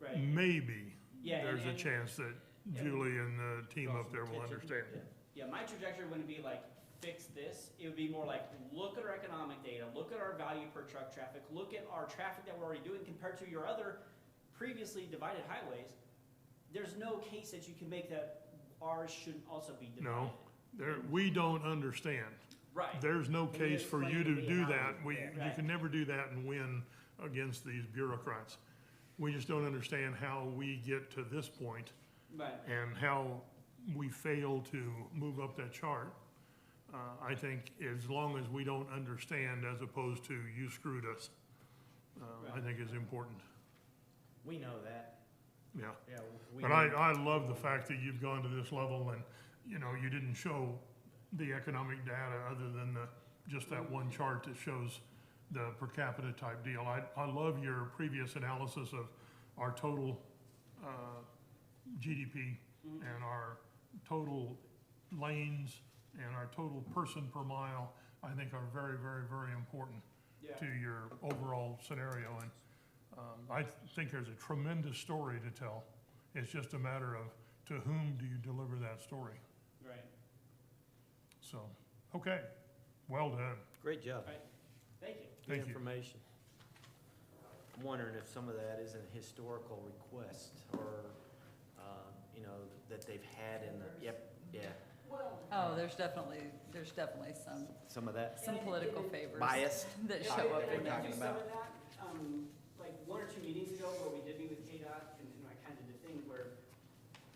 Right. maybe Yeah, there's a and- chance that Yeah. Julie and the team up there will Attention. understand. Yeah, my trajectory wouldn't be like, fix this. It would be more like, look at our economic data, look at our value per truck traffic, look at our traffic that we're already doing compared to your other previously divided highways. There's no case that you can make that ours should also be divided. No, we don't understand. Right. There's no Can you case for you explain to to me do how that. you- You Right. can never do that and win against these bureaucrats. We just don't understand how we get to this point Right. and how we fail to move up that chart. I think as long as we don't understand as opposed to you screwed us, I think is important, We know that. yeah. Yeah. we But know. I love the fact that you've gone to this level and, you didn't show the economic data other than just that one chart that shows the per capita type deal. I love your previous analysis of our total GDP and our total lanes and our total person per mile, I think are very, very, very important Yeah. to your overall scenario. And I think there's a tremendous story to tell. It's just a matter of to whom do you deliver that story? Right. So, okay, well done. Great job. Right. Thank you. Good Thank you. information. I'm wondering if some of that is a historical request or, that they've had in the, yeah, Oh, there's definitely some of that some political favors bias. that Yeah, show up they're in I that. talking did do some about. of that, like 1 or 2 meetings ago where we did meet with KDOT and I kind of did a thing where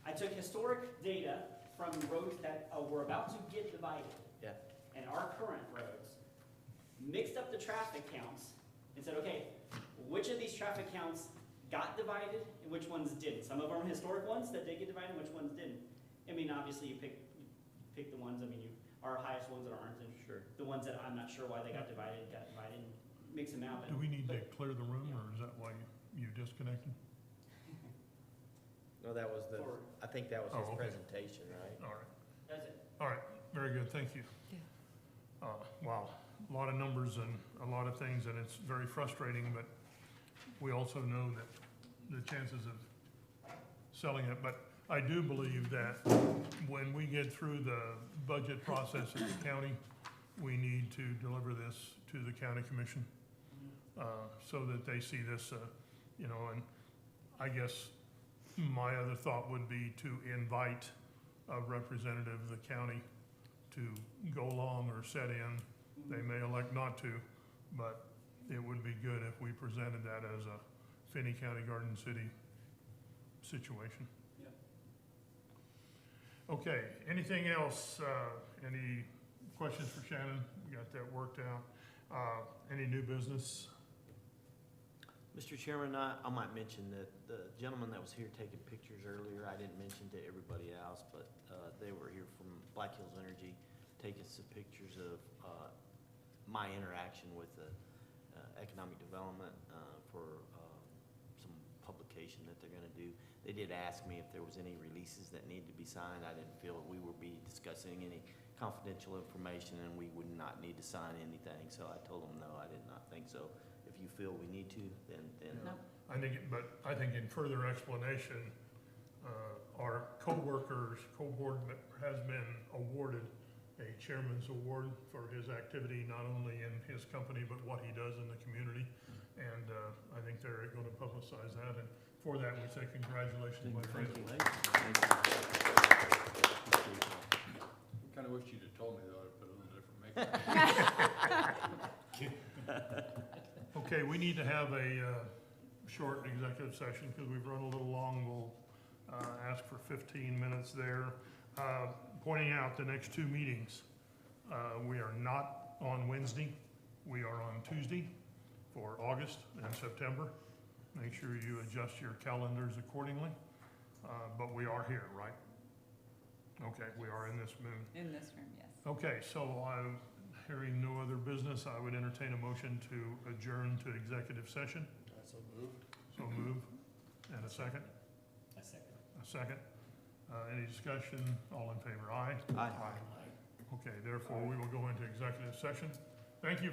I took historic data from roads that were about to get divided. Yeah. And our current roads, mixed up the traffic counts and said, okay, which of these traffic counts got divided and which ones didn't? Some of them are historic ones that did get divided and which ones didn't. I mean, obviously you pick the ones, our highest ones that aren't, and Sure. the ones that I'm not sure why they got divided, and mix them out. Do we need to clear the room, or is that why you disconnected? No, that was I think that was Oh, his okay. presentation, right? All right, That's it. all right, very good, thank you. Yeah. Wow, a lot of numbers and a lot of things, and it's very frustrating, but we also know that the chances of selling it, but I do believe that when we get through the budget process in the county, we need to deliver this to the county commission, so that they see this, and I guess my other thought would be to invite a representative of the county to go along or set in. They may elect not to, but it would be good if we presented that as a Finney County Garden City situation. Yep. Okay, anything else? Any questions for Shannon? We got that worked out. Any new business? Mr. Chairman, I might mention that the gentleman that was here taking pictures earlier, I didn't mention to everybody else, but they were here from Black Hills Energy. taken some pictures of my interaction with the economic development for some publication that they're gonna do. They did ask me if there was any releases that needed to be signed. I didn't feel we would be discussing any confidential information, and we would not need to sign anything, so I told them, no, I did not think so. If you feel we need to, then. No. I think in further explanation, our co-board has been awarded a chairman's award for his activity, not only in his company, but what he does in the community. And I think they're going to publicize that, and for that, we say congratulations, my friend. Kinda wish you'd have told me that, I'd put a little different makeup. Okay, we need to have a short executive session because we've run a little long. We'll ask for 15 minutes there. Pointing out the next two meetings, we are not on Wednesday. We are on Tuesday for August and September. Make sure you adjust your calendars accordingly. But we are here, right? Okay, we are in this moon. In this room, yes. Okay, so hearing no other business, I would entertain a motion to adjourn to executive session. So moved. So move. And a second? A second. A second. Any discussion? All in favor, aye? Aye. Okay, therefore, we will go into executive session. Thank you very